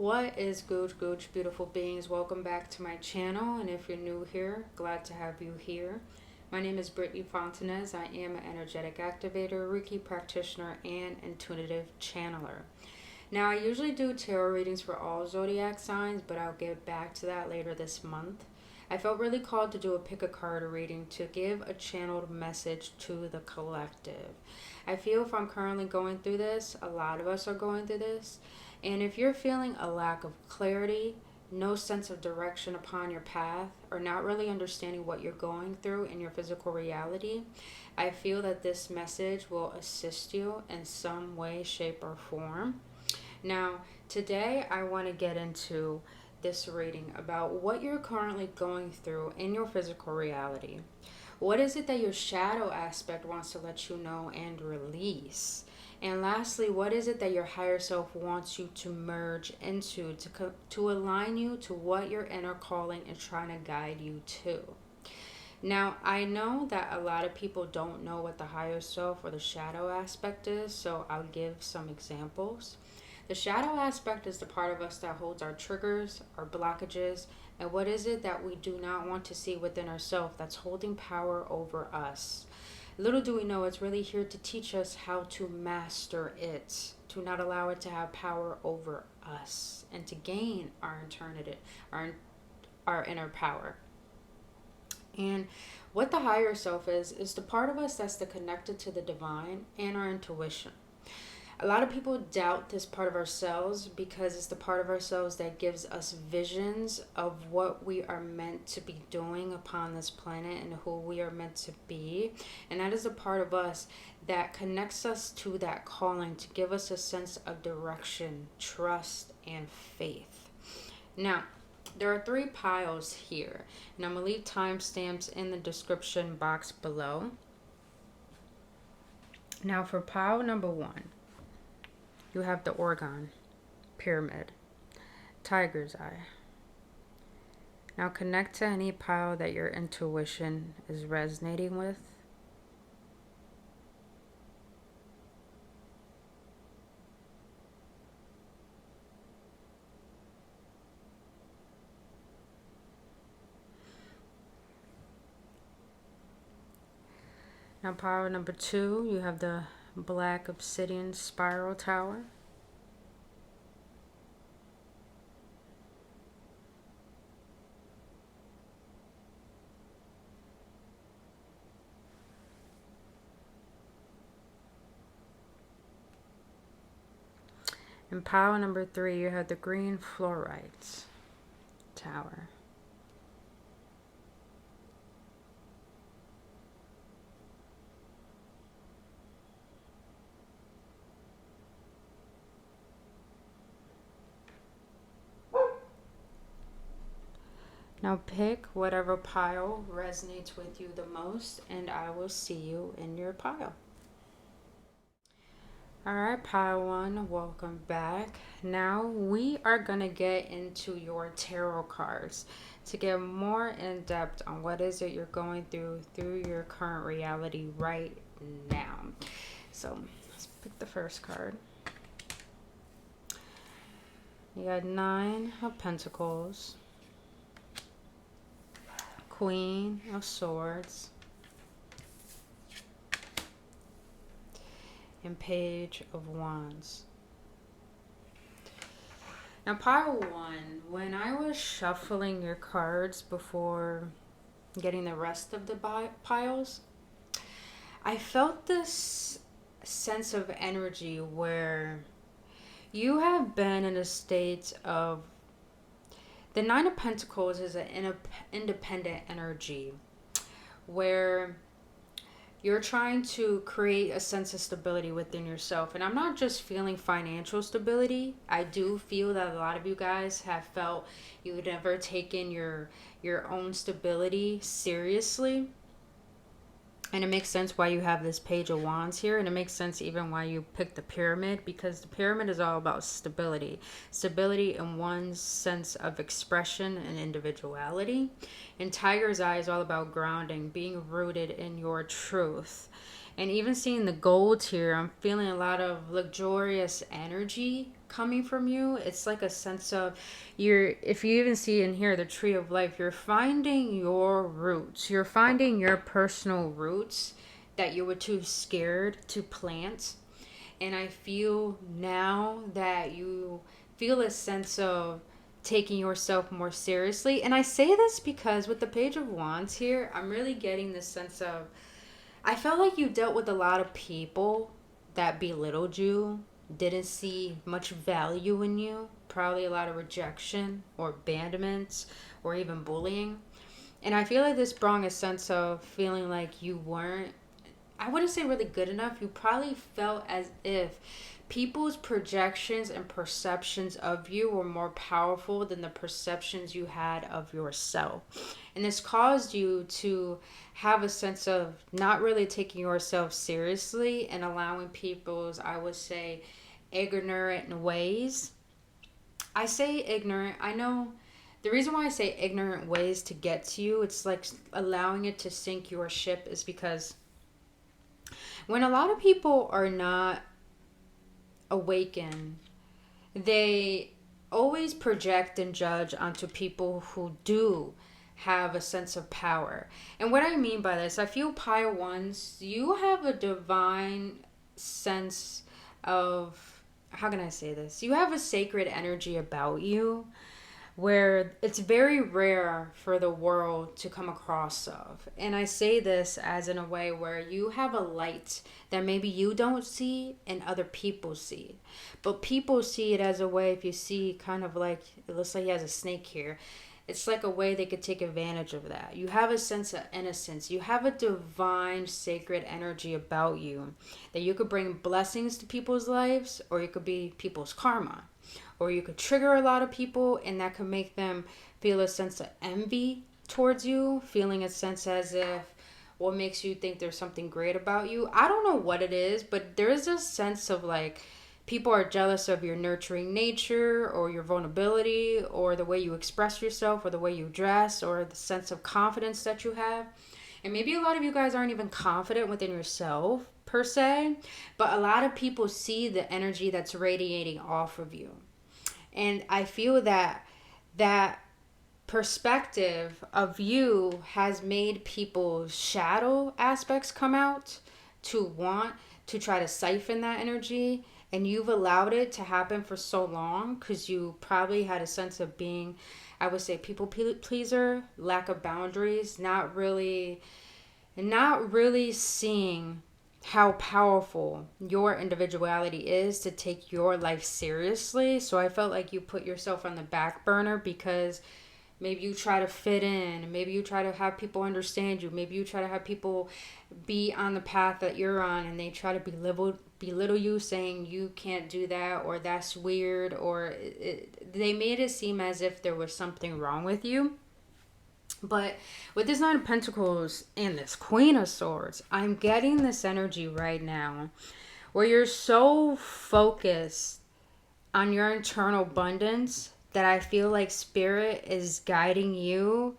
What is Gooch, beautiful beings? Welcome back to my channel, and if you're new here, glad to have you here. My name is Brittany Fontanez. I am an energetic activator, Reiki practitioner, and intuitive channeler. Now, I usually do tarot readings for all zodiac signs, but I'll get back to that later this month. I felt really called to do a pick-a-card reading to give a channeled message to the collective. I feel if I'm currently going through this, a lot of us are going through this, and if you're feeling a lack of clarity, no sense of direction upon your path, or not really understanding what you're going through in your physical reality, I feel that this message will assist you in some way, shape, or form. Now, today I want to get into this reading about what you're currently going through in your physical reality. What is it that your shadow aspect wants to let you know and release? And lastly, what is it that your higher self wants you to merge into to align you to what your inner calling is trying to guide you to? Now, I know that a lot of people don't know what the higher self or the shadow aspect is, so I'll give some examples. The shadow aspect is the part of us that holds our triggers, our blockages, and what is it that we do not want to see within ourselves that's holding power over us. Little do we know, it's really here to teach us how to master it, to not allow it to have power over us, and to gain our eternity, our inner power. And what the higher self is the part of us that's connected to the divine and our intuition. A lot of people doubt this part of ourselves because it's the part of ourselves that gives us visions of what we are meant to be doing upon this planet and who we are meant to be. And that is a part of us that connects us to that calling to give us a sense of direction, trust, and faith. Now, there are 3 piles here, and I'm going to leave timestamps in the description box below. Now, for pile number 1, you have the Orgone, Pyramid, Tiger's Eye. Now connect to any pile that your intuition is resonating with. Now pile number 2, you have the Black Obsidian Spiral Tower. In pile number 3, you have the Green Fluorite Tower. Now pick whatever pile resonates with you the most, and I will see you in your pile. Alright, pile 1, welcome back. Now we are going to get into your tarot cards to get more in depth on what is it you're going through your current reality right now. So let's pick the first card. You got 9 of Pentacles, Queen of Swords, and Page of Wands. Now pile 1, when I was shuffling your cards before getting the rest of the piles, I felt this sense of energy where you have been in a state of, the 9 of Pentacles is an independent energy where you're trying to create a sense of stability within yourself. And I'm not just feeling financial stability. I do feel that a lot of you guys have felt you've never taken your own stability seriously. And it makes sense why you have this Page of Wands here. And it makes sense even why you picked the Pyramid, because the Pyramid is all about stability. Stability in one's sense of expression and individuality. And Tiger's Eye is all about grounding, being rooted in your truth. And even seeing the gold here, I'm feeling a lot of luxurious energy coming from you. It's like a sense of if you even see in here the tree of life, you're finding your roots. You're finding your personal roots that you were too scared to plant. And I feel now that you feel a sense of taking yourself more seriously. And I say this because with the Page of Wands here, I'm really getting this sense of, I felt like you dealt with a lot of people that belittled you, didn't see much value in you, probably a lot of rejection or abandonment or even bullying. And I feel like this brought a sense of feeling like you weren't, I wouldn't say really good enough. You probably felt as if people's projections and perceptions of you were more powerful than the perceptions you had of yourself. And this caused you to have a sense of not really taking yourself seriously and allowing people's, I would say, ignorant ways. I say ignorant. I know the reason why I say ignorant ways to get to you, it's like allowing it to sink your ship, is because when a lot of people are not awakened, they always project and judge onto people who do have a sense of power. And what I mean by this, I feel Pi ones, you have a divine sense of, how can I say this? You have a sacred energy about you where it's very rare for the world to come across of. And I say this as in a way where you have a light that maybe you don't see and other people see. But people see it as a way, if you see kind of like, it looks like he has a snake here. It's like a way they could take advantage of that. You have a sense of innocence. You have a divine, sacred energy about you that you could bring blessings to people's lives, or you could be people's karma. Or you could trigger a lot of people, and that could make them feel a sense of envy towards you, feeling a sense as if what makes you think there's something great about you. I don't know what it is, but there's a sense of like people are jealous of your nurturing nature or your vulnerability or the way you express yourself or the way you dress or the sense of confidence that you have. And maybe a lot of you guys aren't even confident within yourself per se, but a lot of people see the energy that's radiating off of you. And I feel that that perspective of you has made people's shadow aspects come out to want to try to siphon that energy. And you've allowed it to happen for so long because you probably had a sense of being, I would say, people pleaser, lack of boundaries, not really seeing how powerful your individuality is to take your life seriously. So I felt like you put yourself on the back burner because maybe you try to fit in, maybe you try to have people understand you, maybe you try to have people be on the path that you're on, and they try to belittle you, saying you can't do that, or that's weird, or they made it seem as if there was something wrong with you. But with this Nine of Pentacles and this Queen of Swords, I'm getting this energy right now where you're so focused on your internal abundance that I feel like Spirit is guiding you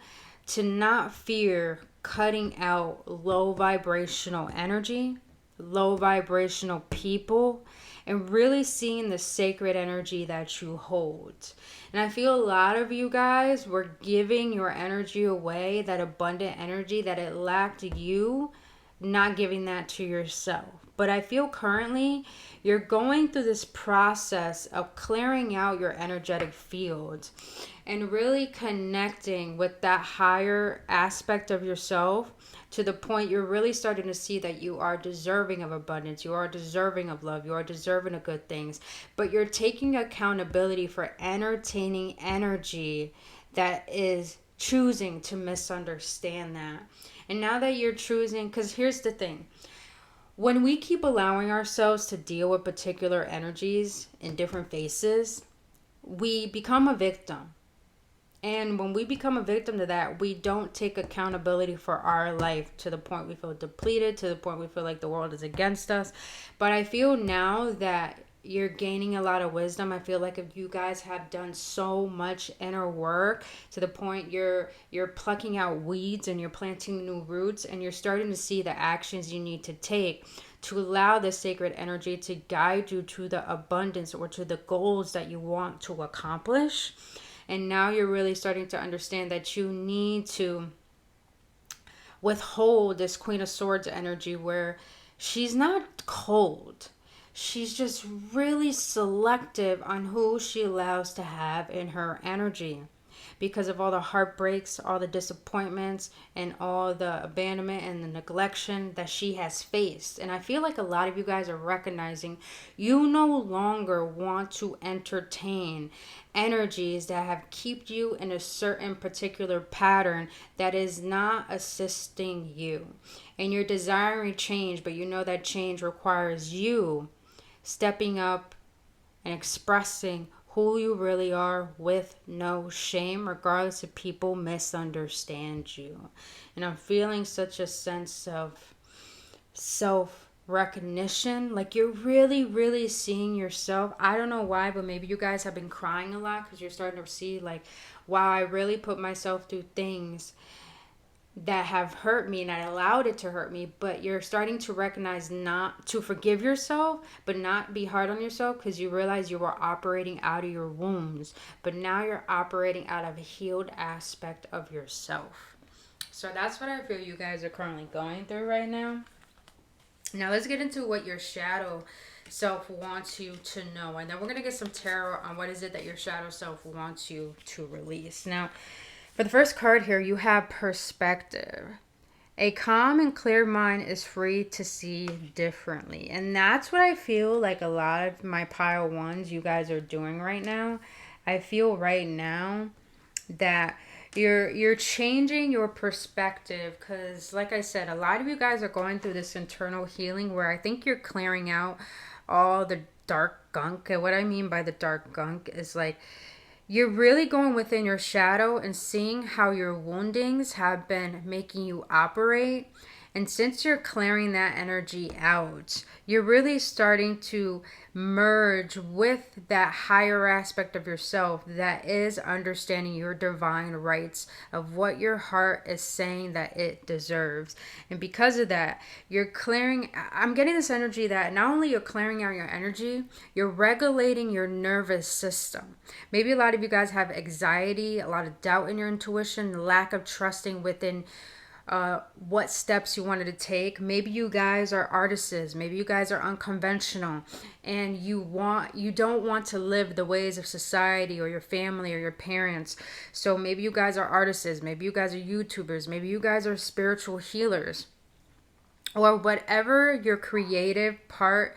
to not fear cutting out low vibrational energy, low vibrational people, and really seeing the sacred energy that you hold. And I feel a lot of you guys were giving your energy away, that abundant energy that it lacked you, not giving that to yourself. But I feel currently you're going through this process of clearing out your energetic field and really connecting with that higher aspect of yourself to the point you're really starting to see that you are deserving of abundance, you are deserving of love, you are deserving of good things, but you're taking accountability for entertaining energy that is choosing to misunderstand that. And now that you're choosing, because here's the thing, when we keep allowing ourselves to deal with particular energies in different phases, we become a victim. And when we become a victim to that, we don't take accountability for our life to the point we feel depleted, to the point we feel like the world is against us. But I feel now that you're gaining a lot of wisdom. I feel like if you guys have done so much inner work to the point you're plucking out weeds and you're planting new roots, and you're starting to see the actions you need to take to allow the sacred energy to guide you to the abundance or to the goals that you want to accomplish. And now you're really starting to understand that you need to withhold this Queen of Swords energy, where she's not cold. She's just really selective on who she allows to have in her energy, because of all the heartbreaks, all the disappointments, and all the abandonment and the neglection that she has faced. And I feel like a lot of you guys are recognizing you no longer want to entertain energies that have kept you in a certain particular pattern that is not assisting you. And you're desiring change, but you know that change requires you stepping up and expressing who you really are with no shame, regardless if people misunderstand you. And I'm feeling such a sense of self recognition, like you're really, really seeing yourself. I don't know why, but maybe you guys have been crying a lot because you're starting to see, like, wow, I really put myself through things that have hurt me and I allowed it to hurt me. But you're starting to recognize, not to forgive yourself, but not be hard on yourself, because you realize you were operating out of your wounds, but now you're operating out of a healed aspect of yourself. So that's what I feel you guys are currently going through right now. Now let's get into what your shadow self wants you to know, and then we're going to get some tarot on what is it that your shadow self wants you to release. Now, for the first card here, you have perspective. A calm and clear mind is free to see differently. And that's what I feel like a lot of my pile ones you guys are doing right now. I feel right now that you're changing your perspective, because like I said, a lot of you guys are going through this internal healing where I think you're clearing out all the dark gunk. And what I mean by the dark gunk is, like, you're really going within your shadow and seeing how your woundings have been making you operate. And since you're clearing that energy out, you're really starting to merge with that higher aspect of yourself that is understanding your divine rights of what your heart is saying that it deserves. And because of that, you're clearing, I'm getting this energy that not only you're clearing out your energy, you're regulating your nervous system. Maybe a lot of you guys have anxiety, a lot of doubt in your intuition, lack of trusting within what steps you wanted to take. Maybe you guys are artists. Maybe you guys are unconventional, and you don't want to live the ways of society or your family or your parents. So maybe you guys are artists. Maybe you guys are YouTubers. Maybe you guys are spiritual healers, or whatever your creative part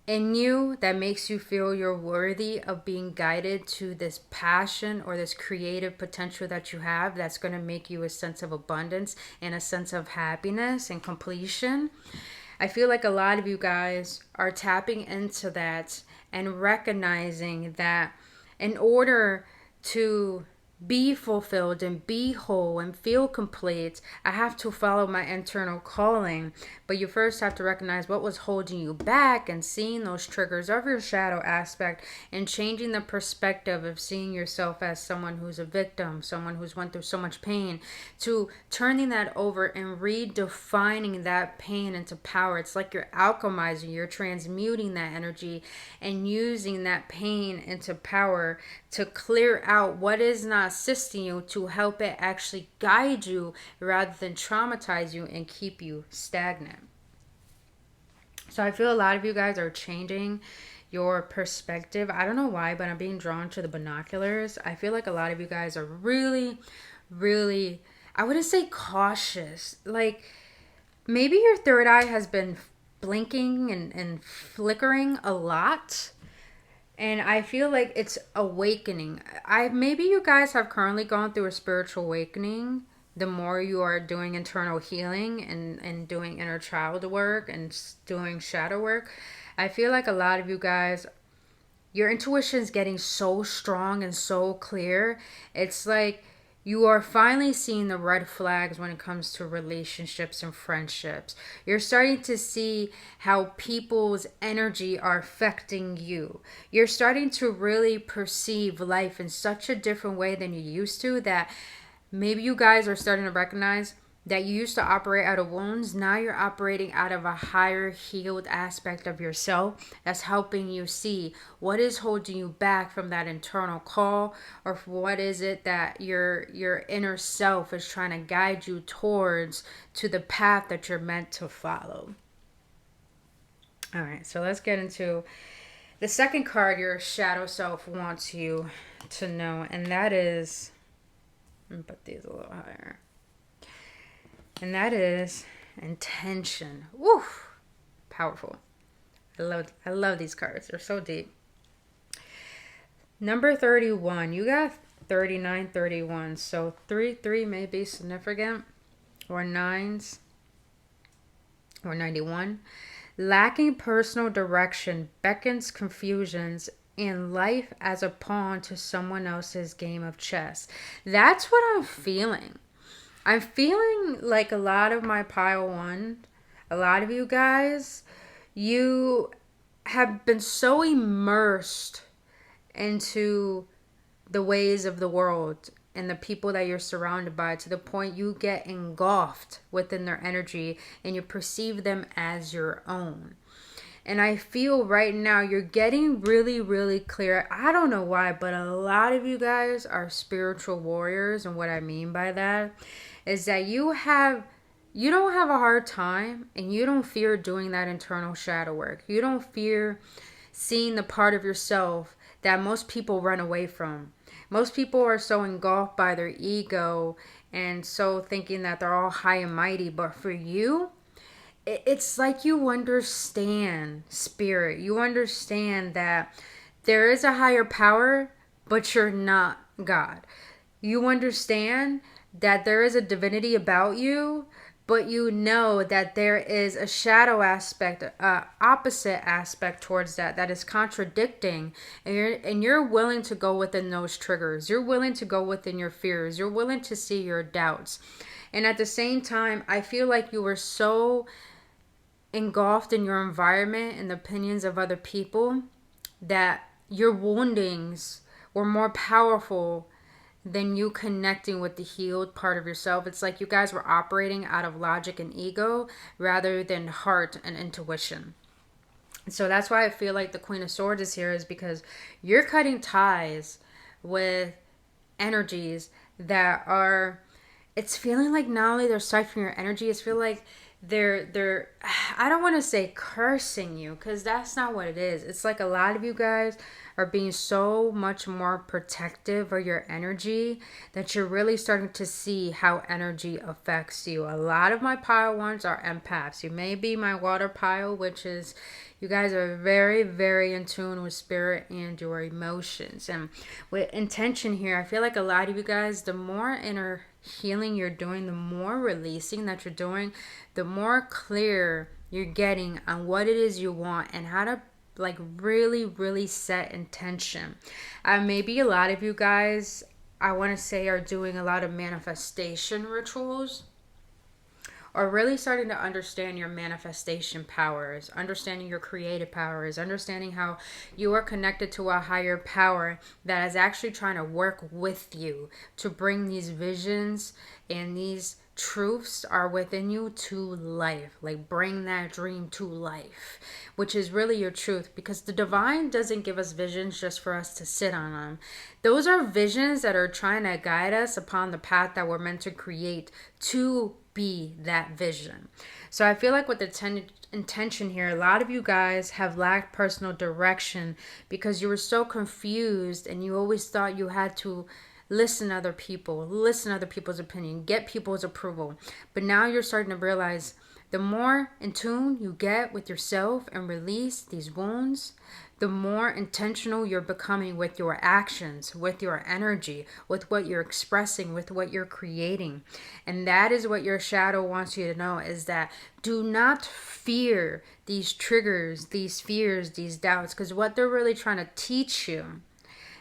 in you that makes you feel you're worthy of being guided to this passion or this creative potential that you have, that's going to make you a sense of abundance and a sense of happiness and completion. I feel like a lot of you guys are tapping into that and recognizing that in order to be fulfilled and be whole and feel complete, I have to follow my internal calling. But you first have to recognize what was holding you back, and seeing those triggers of your shadow aspect, and changing the perspective of seeing yourself as someone who's a victim, someone who's went through so much pain, to turning that over and redefining that pain into power. It's like you're alchemizing, you're transmuting that energy and using that pain into power to clear out what is not assisting you, to help it actually guide you rather than traumatize you and keep you stagnant. So I feel a lot of you guys are changing your perspective. I don't know why, but I'm being drawn to the binoculars. I feel like a lot of you guys are really, really, I wouldn't say cautious. Like, maybe your third eye has been blinking and flickering a lot. And I feel like it's awakening. Maybe you guys have currently gone through a spiritual awakening. The more you are doing internal healing and doing inner child work and doing shadow work, I feel like a lot of you guys, your intuition is getting so strong and so clear. It's like You are finally seeing the red flags when it comes to relationships and friendships. You're starting to see how people's energy are affecting you. You're starting to really perceive life in such a different way than you used to, that maybe you guys are starting to recognize that you used to operate out of wounds. Now you're operating out of a higher healed aspect of yourself that's helping you see what is holding you back from that internal call, or what is it that your inner self is trying to guide you towards, to the path that you're meant to follow. All right, so let's get into the second card your shadow self wants you to know, and that is, let me put these a little higher. And that is intention. Woo! Powerful. I love these cards. They're so deep. Number 31. You got 39, 31. So 3 may be significant. Or 9s. Or 91. Lacking personal direction beckons confusions in life as a pawn to someone else's game of chess. That's what I'm feeling. I'm feeling like a lot of my pile one, a lot of you guys, you have been so immersed into the ways of the world and the people that you're surrounded by, to the point you get engulfed within their energy and you perceive them as your own. And I feel right now you're getting really, really clear. I don't know why, but a lot of you guys are spiritual warriors. And what I mean by that is that you don't have a hard time, and you don't fear doing that internal shadow work. You don't fear seeing the part of yourself that most people run away from. Most people are so engulfed by their ego and so thinking that they're all high and mighty. But for you, it's like you understand spirit. You understand that there is a higher power, but you're not God. You understand that there is a divinity about you, but you know that there is a shadow aspect, opposite aspect towards that is contradicting, and you're willing to go within those triggers. You're willing to go within your fears. You're willing to see your doubts. And at the same time, I feel like you were so engulfed in your environment and the opinions of other people that your woundings were more powerful than you connecting with the healed part of yourself. It's like you guys were operating out of logic and ego rather than heart and intuition. So that's why I feel like the Queen of Swords is here, is because you're cutting ties with energies that are, it's feeling like not only they're siphoning your energy, it's feel like they're I don't want to say cursing you, because that's not what it is. It's like a lot of you guys are being so much more protective of your energy that you're really starting to see how energy affects you. A lot of my pile ones are empaths. You may be my water pile, which is you guys are very, very in tune with spirit and your emotions. And with intention here, I feel like a lot of you guys, the more inner healing you're doing, the more releasing that you're doing, the more clear you're getting on what it is you want and how to like really, really set intention. Maybe a lot of you guys, I want to say, are doing a lot of manifestation rituals, or really starting to understand your manifestation powers, understanding your creative powers, understanding how you are connected to a higher power that is actually trying to work with you to bring these visions and these truths are within you to life. Like bring that dream to life, which is really your truth, because the divine doesn't give us visions just for us to sit on them. Those are visions that are trying to guide us upon the path that we're meant to create to be that vision. So I feel like with the intention here, a lot of you guys have lacked personal direction because you were so confused and you always thought you had to listen to other people, listen to other people's opinion, get people's approval. But now you're starting to realize the more in tune you get with yourself and release these wounds, the more intentional you're becoming with your actions, with your energy, with what you're expressing, with what you're creating. And that is what your shadow wants you to know, is that do not fear these triggers, these fears, these doubts, because what they're really trying to teach you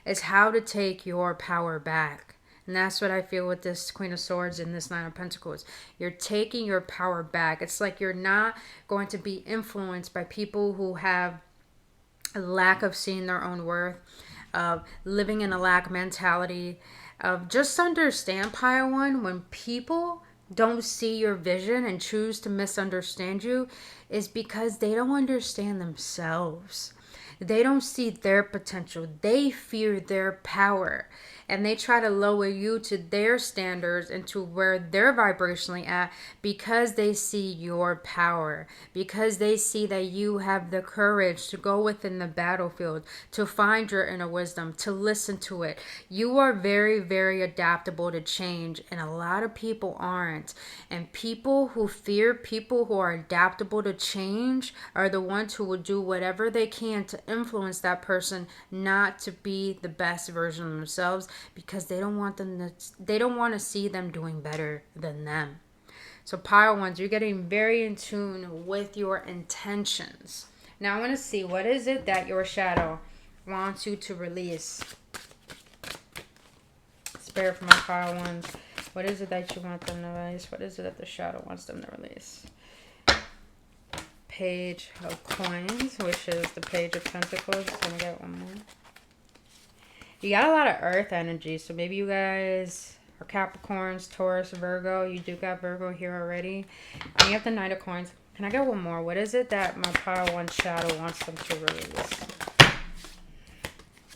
is how to take your power back. And that's what I feel with this Queen of Swords and this Nine of Pentacles. You're taking your power back. It's like you're not going to be influenced by people who have a lack of seeing their own worth, of living in a lack mentality, of just understand, Pleiadean, when people don't see your vision and choose to misunderstand you, is because they don't understand themselves. They don't see their potential. They fear their power. And they try to lower you to their standards and to where they're vibrationally at, because they see your power, because they see that you have the courage to go within the battlefield, to find your inner wisdom, to listen to it. You are very, very adaptable to change, and a lot of people aren't. And people who fear people who are adaptable to change are the ones who will do whatever they can to influence that person not to be the best version of themselves, because they don't want to see them doing better than them. So Pleiadeans, you're getting very in tune with your intentions. Now I want to see, what is it that your shadow wants you to release? Spirit for my Pleiadeans, what is it that you want them to release? What is it that the shadow wants them to release? Page of Coins, which is the Page of Pentacles. Just gonna get one more. You got a lot of earth energy, so maybe you guys are Capricorns, Taurus, Virgo. You do got Virgo here already. And you have the Knight of Coins. Can I get one more? What is it that my Pleiadean shadow wants them to release?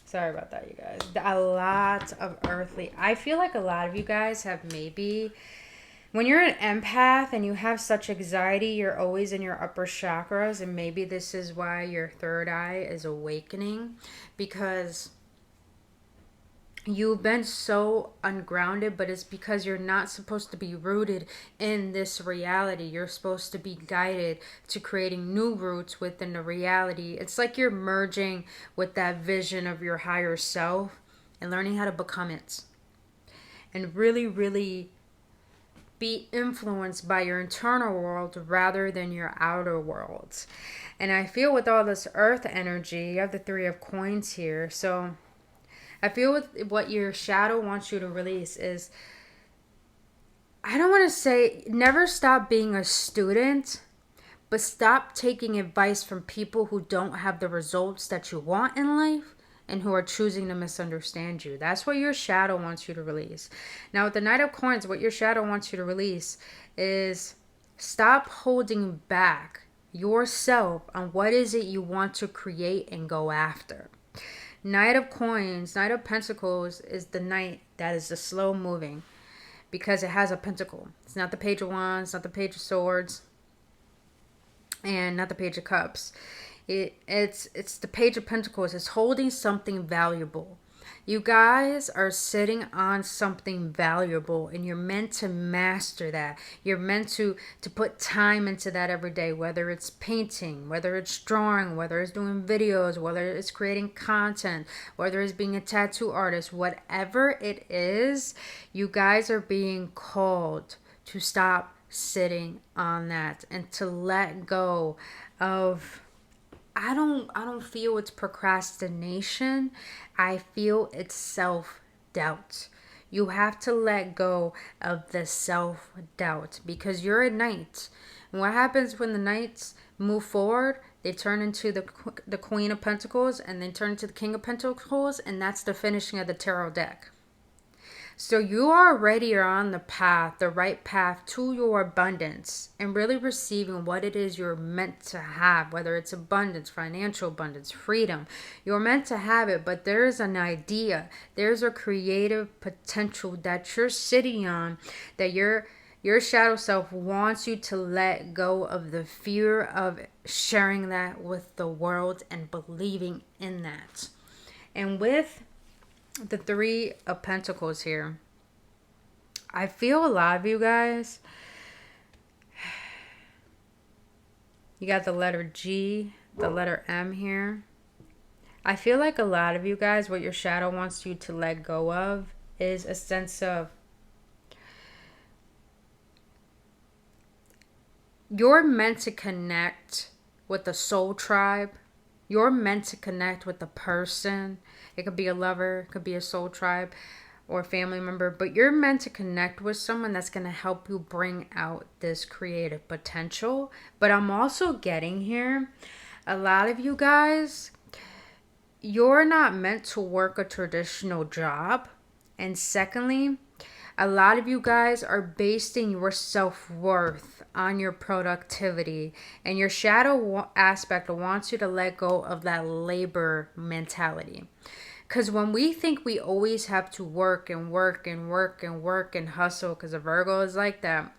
Sorry about that, you guys. A lot of earthly. I feel like a lot of you guys have maybe... When you're an empath and you have such anxiety, you're always in your upper chakras. And maybe this is why your third eye is awakening. Because... you've been so ungrounded, but it's because you're not supposed to be rooted in this reality. You're supposed to be guided to creating new roots within the reality. It's like you're merging with that vision of your higher self and learning how to become it. And really, really be influenced by your internal world rather than your outer world. And I feel with all this earth energy, you have the Three of Coins here. So... I feel with what your shadow wants you to release is, I don't want to say never stop being a student, but stop taking advice from people who don't have the results that you want in life and who are choosing to misunderstand you. That's what your shadow wants you to release. Now with the Knight of Coins, what your shadow wants you to release is stop holding back yourself on what is it you want to create and go after. Knight of Coins, Knight of Pentacles is the knight that is the slow moving, because it has a pentacle. It's not the Page of Wands, not the Page of Swords, and not the Page of Cups. It's the Page of Pentacles. It's holding something valuable. You guys are sitting on something valuable, and you're meant to master that. You're meant to put time into that every day, whether it's painting, whether it's drawing, whether it's doing videos, whether it's creating content, whether it's being a tattoo artist, whatever it is, you guys are being called to stop sitting on that and to let go of... I don't feel it's procrastination. I feel it's self-doubt. You have to let go of the self-doubt, because you're a knight. And what happens when the knights move forward? They turn into the Queen of Pentacles, and then turn into the King of Pentacles, and that's the finishing of the tarot deck. So you already are on the path, the right path to your abundance, and really receiving what it is you're meant to have, whether it's abundance, financial abundance, freedom. You're meant to have it, but there's an idea. There's a creative potential that you're sitting on, that your shadow self wants you to let go of the fear of sharing that with the world and believing in that. And with the Three of Pentacles here, I feel a lot of you guys, you got the letter G, the letter M here. I feel like a lot of you guys, what your shadow wants you to let go of is a sense of, you're meant to connect with the soul tribe. You're meant to connect with the person. It could be a lover, it could be a soul tribe. or family member, but you're meant to connect with someone that's going to help you bring out this creative potential. But I'm also getting here, a lot of you guys, you're not meant to work a traditional job. And secondly, a lot of you guys are basing your self-worth on your productivity, and your shadow aspect wants you to let go of that labor mentality. Because when we think we always have to work and work and work and work and hustle, because a Virgo is like that,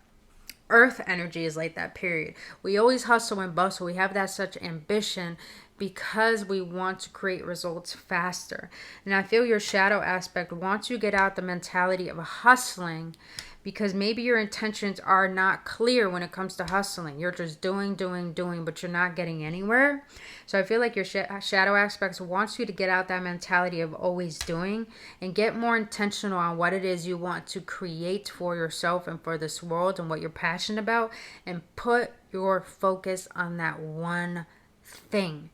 Earth energy is like that, period. We always hustle and bustle. We have that such ambition because we want to create results faster. And I feel your shadow aspect wants you to get out the mentality of hustling, because maybe your intentions are not clear when it comes to hustling. You're just doing, but you're not getting anywhere. So I feel like your shadow aspects wants you to get out that mentality of always doing and get more intentional on what it is you want to create for yourself and for this world and what you're passionate about, and put your focus on that one thing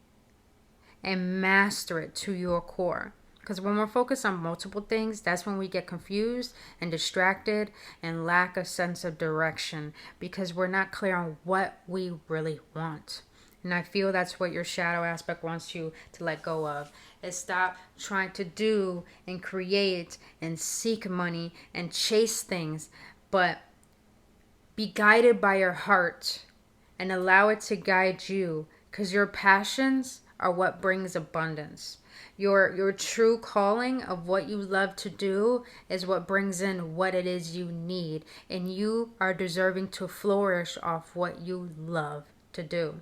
and master it to your core. Because when we're focused on multiple things, that's when we get confused and distracted and lack a sense of direction, because we're not clear on what we really want. And I feel that's what your shadow aspect wants you to let go of, is stop trying to do and create and seek money and chase things, but be guided by your heart and allow it to guide you, because your passions are what brings abundance. Your true calling of what you love to do is what brings in what it is you need. And you are deserving to flourish off what you love to do.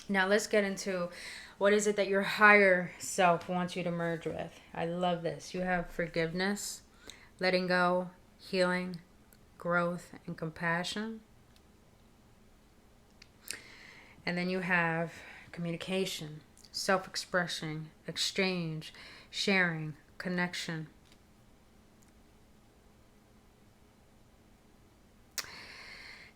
Now let's get into what is it that your higher self wants you to merge with. I love this. You have forgiveness, letting go, healing, growth, and compassion. And then you have communication, self-expression, exchange, sharing, connection.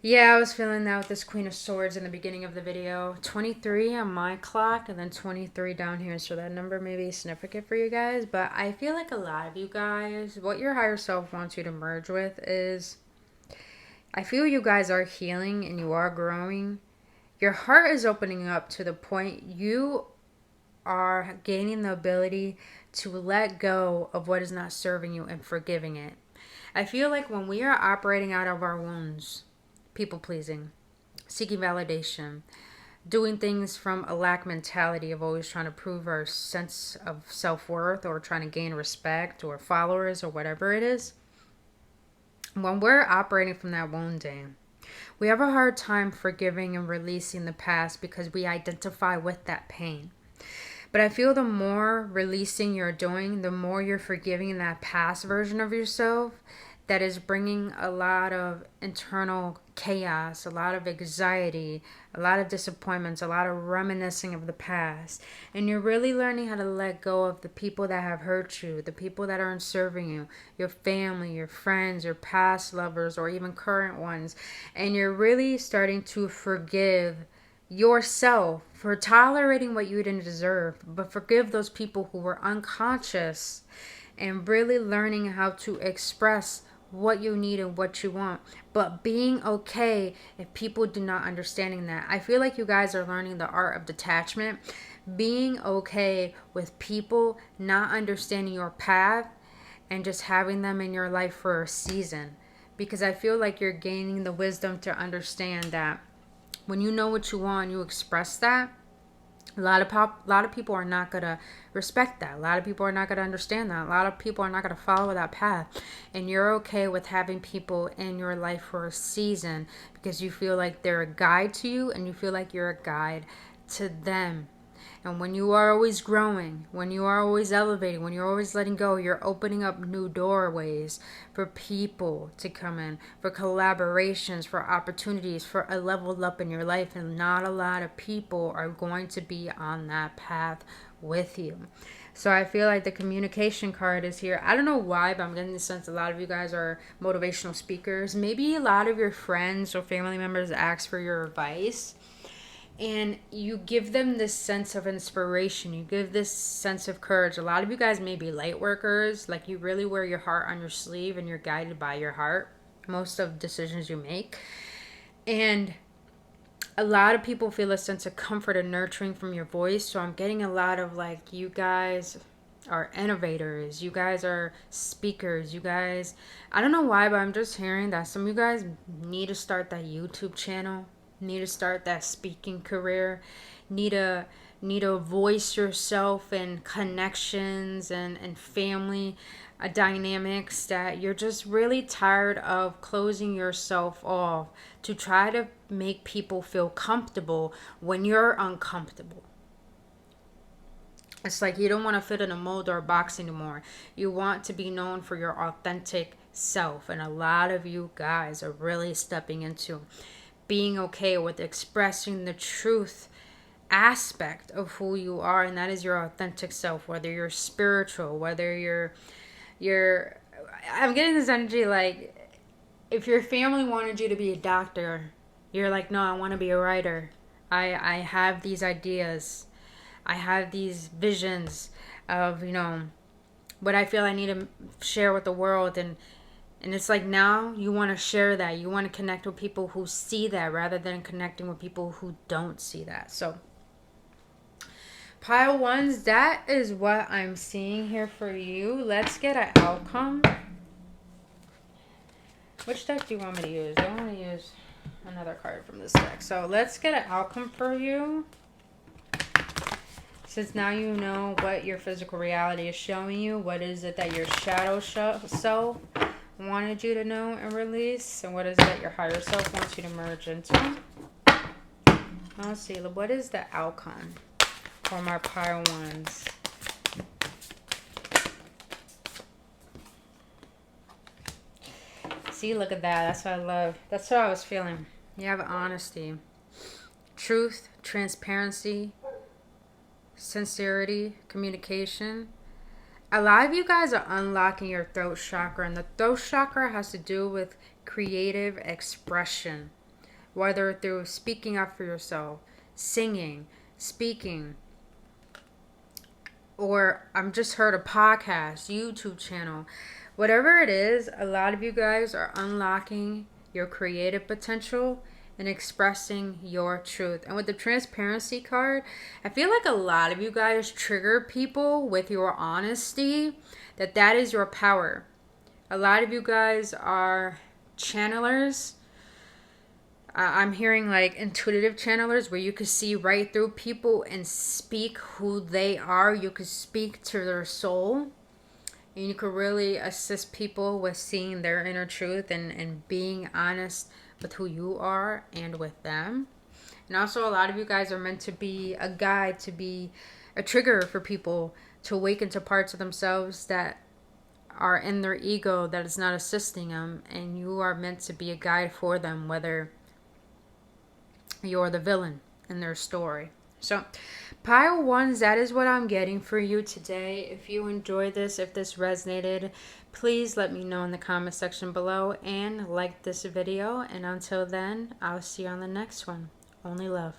Yeah, I was feeling that with this Queen of Swords in the beginning of the video. 23 on my clock and then 23 down here. So that number may be significant for you guys. But I feel like a lot of you guys, what your higher self wants you to merge with is, I feel you guys are healing and you are growing. Your heart is opening up to the point you are gaining the ability to let go of what is not serving you and forgiving it. I feel like when we are operating out of our wounds, people pleasing, seeking validation, doing things from a lack mentality of always trying to prove our sense of self-worth or trying to gain respect or followers or whatever it is, when we're operating from that wounding, we have a hard time forgiving and releasing the past because we identify with that pain. But I feel the more releasing you're doing, the more you're forgiving that past version of yourself that is bringing a lot of internal chaos, a lot of anxiety, a lot of disappointments, a lot of reminiscing of the past. And you're really learning how to let go of the people that have hurt you, the people that aren't serving you, your family, your friends, your past lovers, or even current ones. And you're really starting to forgive yourself for tolerating what you didn't deserve, but forgive those people who were unconscious, and really learning how to express what you need and what you want, but being okay if people do not understanding that. I feel like you guys are learning the art of detachment, being okay with people not understanding your path and just having them in your life for a season, because I feel like you're gaining the wisdom to understand that when you know what you want, you express that. A lot of people are not going to respect that. A lot of people are not going to understand that. A lot of people are not going to follow that path. And you're okay with having people in your life for a season because you feel like they're a guide to you and you feel like you're a guide to them. And when you are always growing, when you are always elevating, when you're always letting go, you're opening up new doorways for people to come in, for collaborations, for opportunities, for a level up in your life. And not a lot of people are going to be on that path with you. So I feel like the communication card is here. I don't know why, but I'm getting the sense a lot of you guys are motivational speakers. Maybe a lot of your friends or family members ask for your advice. and you give them this sense of inspiration. You give this sense of courage. A lot of you guys may be light workers, like you really wear your heart on your sleeve and you're guided by your heart most of decisions you make. And a lot of people feel a sense of comfort and nurturing from your voice. So I'm getting a lot of like, you guys are innovators, you guys are speakers, you guys, I don't know why, but I'm just hearing that some of you guys need to start that YouTube channel, need to start that speaking career, need to voice yourself and connections and family dynamics, that you're just really tired of closing yourself off to try to make people feel comfortable when you're uncomfortable. It's like you don't want to fit in a mold or a box anymore. You want to be known for your authentic self. And a lot of you guys are really stepping into being okay with expressing the truth aspect of who you are. And that is your authentic self, whether you're spiritual, whether you're I'm getting this energy like if your family wanted you to be a doctor, you're like, no, I want to be a writer. I have these ideas. I have these visions of, what I feel I need to share with the world. And it's like now you want to share that. You want to connect with people who see that rather than connecting with people who don't see that. So pile ones, that is what I'm seeing here for you. Let's get an outcome. Which deck do you want me to use? I want to use another card from this deck. So let's get an outcome for you. Since now you know what your physical reality is showing you, what is it that your shadow self wanted you to know and release, and what is it that your higher self wants you to merge into. Let's see, what is the outcome for my pile ones? See, look at that. That's what I love. That's what I was feeling. You have honesty, truth, transparency, sincerity, communication. A lot of you guys are unlocking your throat chakra, and the throat chakra has to do with creative expression, whether through speaking up for yourself, singing, speaking, or I'm just heard a podcast, YouTube channel, whatever it is. A lot of you guys are unlocking your creative potential and expressing your truth. And with the transparency card, I feel like a lot of you guys trigger people with your honesty, that is your power. A lot of you guys are channelers. I'm hearing like intuitive channelers where you could see right through people and speak who they are. You could speak to their soul. And you could really assist people with seeing their inner truth and being honest with who you are and with them. And also a lot of you guys are meant to be a guide, to be a trigger for people to awaken to parts of themselves that are in their ego that is not assisting them. And you are meant to be a guide for them, whether you're the villain in their story. So pile ones, that is what I'm getting for you today. If you enjoyed this, if this resonated, please let me know in the comment section below and like this video. And until then, I'll see you on the next one. Only love.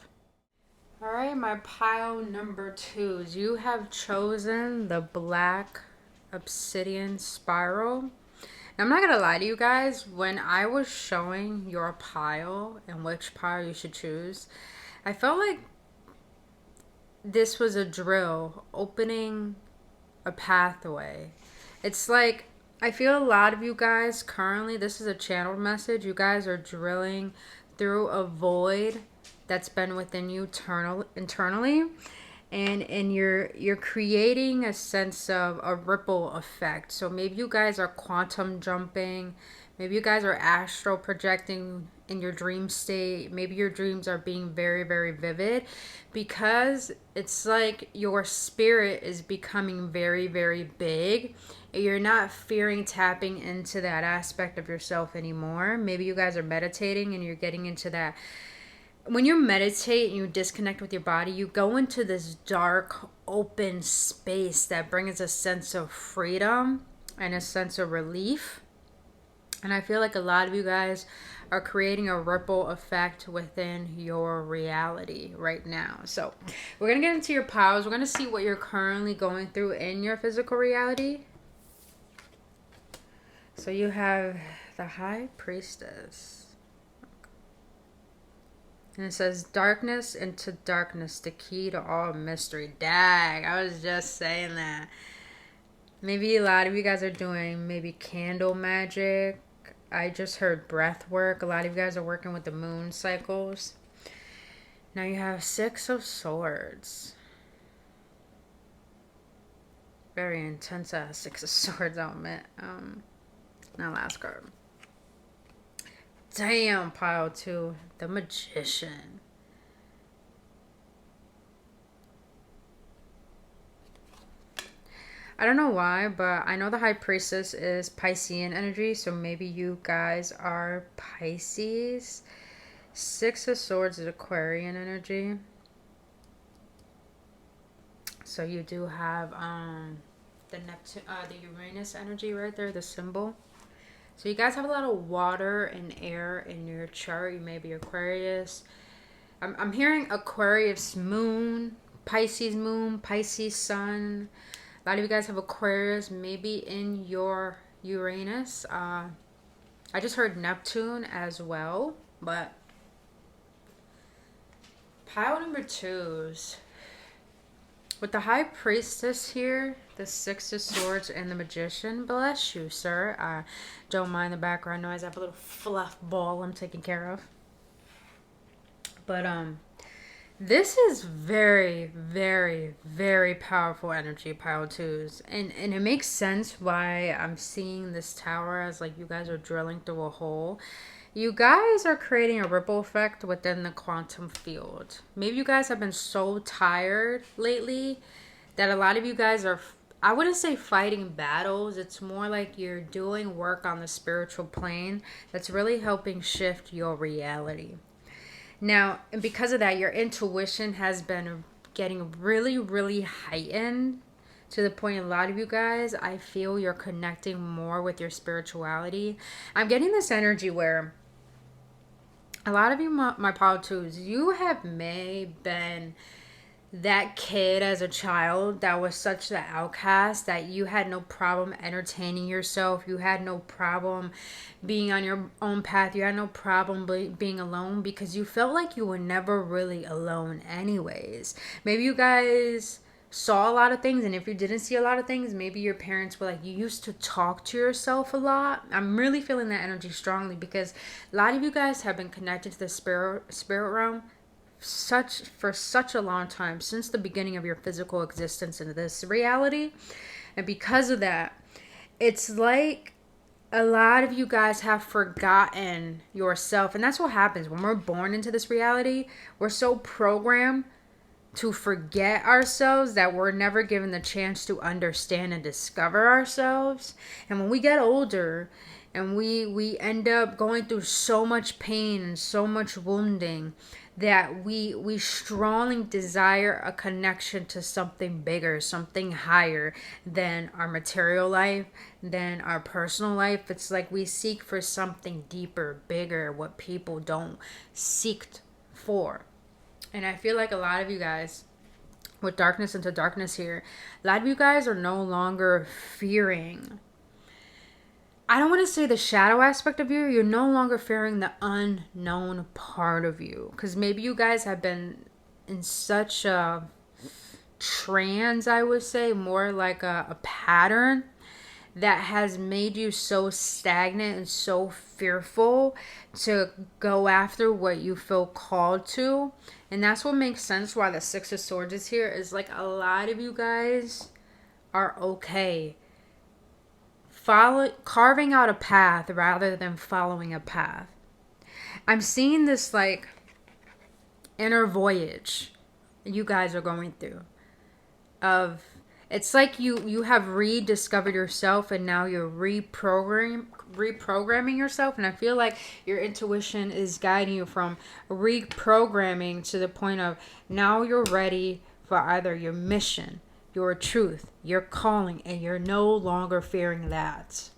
All right, my pile number twos. You have chosen the black obsidian spiral. Now, I'm not going to lie to you guys. When I was showing your pile and which pile you should choose, I felt like this was a drill, opening a pathway. It's like, I feel a lot of you guys currently, this is a channeled message, you guys are drilling through a void that's been within you internally. And you're creating a sense of a ripple effect. So maybe you guys are quantum jumping. Maybe you guys are astral projecting in your dream state. Maybe your dreams are being very, very vivid, because it's like your spirit is becoming very, very big. You're not fearing tapping into that aspect of yourself anymore. Maybe you guys are meditating and you're getting into that. When you meditate and you disconnect with your body, you go into this dark, open space that brings a sense of freedom and a sense of relief. And I feel like a lot of you guys are creating a ripple effect within your reality right now. So we're going to get into your powers. We're going to see what you're currently going through in your physical reality. So you have the High Priestess. And it says, darkness into darkness, the key to all mystery. Dag, I was just saying that. Maybe a lot of you guys are doing maybe candle magic. I just heard breath work. A lot of you guys are working with the moon cycles. Now you have Six of Swords. Very intense Six of Swords element. Now last card. Damn, pile 2. The Magician. I don't know why, but I know the High Priestess is Piscean energy, so maybe you guys are Pisces. Six of Swords is Aquarian energy. So you do have the Uranus energy right there, the symbol. So you guys have a lot of water and air in your chart. You may be Aquarius. I'm hearing Aquarius moon, Pisces sun. A lot of you guys have Aquarius maybe in your Uranus. I just heard Neptune as well. But pile number 2s. With the High Priestess here, the Six of Swords, and the Magician, bless you, sir. Don't mind the background noise. I have a little fluff ball I'm taking care of. But this is very, very, very powerful energy, pile 2s. And it makes sense why I'm seeing this tower as like you guys are drilling through a hole. You guys are creating a ripple effect within the quantum field. Maybe you guys have been so tired lately that a lot of you guys are, I wouldn't say fighting battles. It's more like you're doing work on the spiritual plane that's really helping shift your reality. Now, and because of that, your intuition has been getting really, really heightened to the point a lot of you guys, I feel you're connecting more with your spirituality. I'm getting this energy where a lot of you, my pile 2s, you have been that kid as a child that was such the outcast that you had no problem entertaining yourself. You had no problem being on your own path. You had no problem being alone because you felt like you were never really alone anyways. Maybe you guys saw a lot of things, and if you didn't see a lot of things, maybe your parents were like, you used to talk to yourself a lot. I'm really feeling that energy strongly because a lot of you guys have been connected to the spirit realm for such a long time, since the beginning of your physical existence in this reality. And because of that, it's like a lot of you guys have forgotten yourself. And that's what happens when we're born into this reality. We're so programmed to forget ourselves that we're never given the chance to understand and discover ourselves. And when we get older and we end up going through so much pain and so much wounding that we strongly desire a connection to something bigger, something higher than our material life, than our personal life. It's like we seek for something deeper, bigger, what people don't seek for. And I feel like a lot of you guys, with darkness into darkness here, a lot of you guys are no longer fearing. I don't want to say the shadow aspect of you. You're no longer fearing the unknown part of you. Because maybe you guys have been in such a trance, I would say, more like a pattern that has made you so stagnant and so fearful to go after what you feel called to. And that's what makes sense why the Six of Swords is here. Is like a lot of you guys are okay carving out a path rather than following a path. I'm seeing this like inner voyage you guys are going through of, it's like you have rediscovered yourself and now you're reprogramming yourself. And I feel like your intuition is guiding you from reprogramming to the point of now you're ready for either your mission, your truth, your calling, and you're no longer fearing that.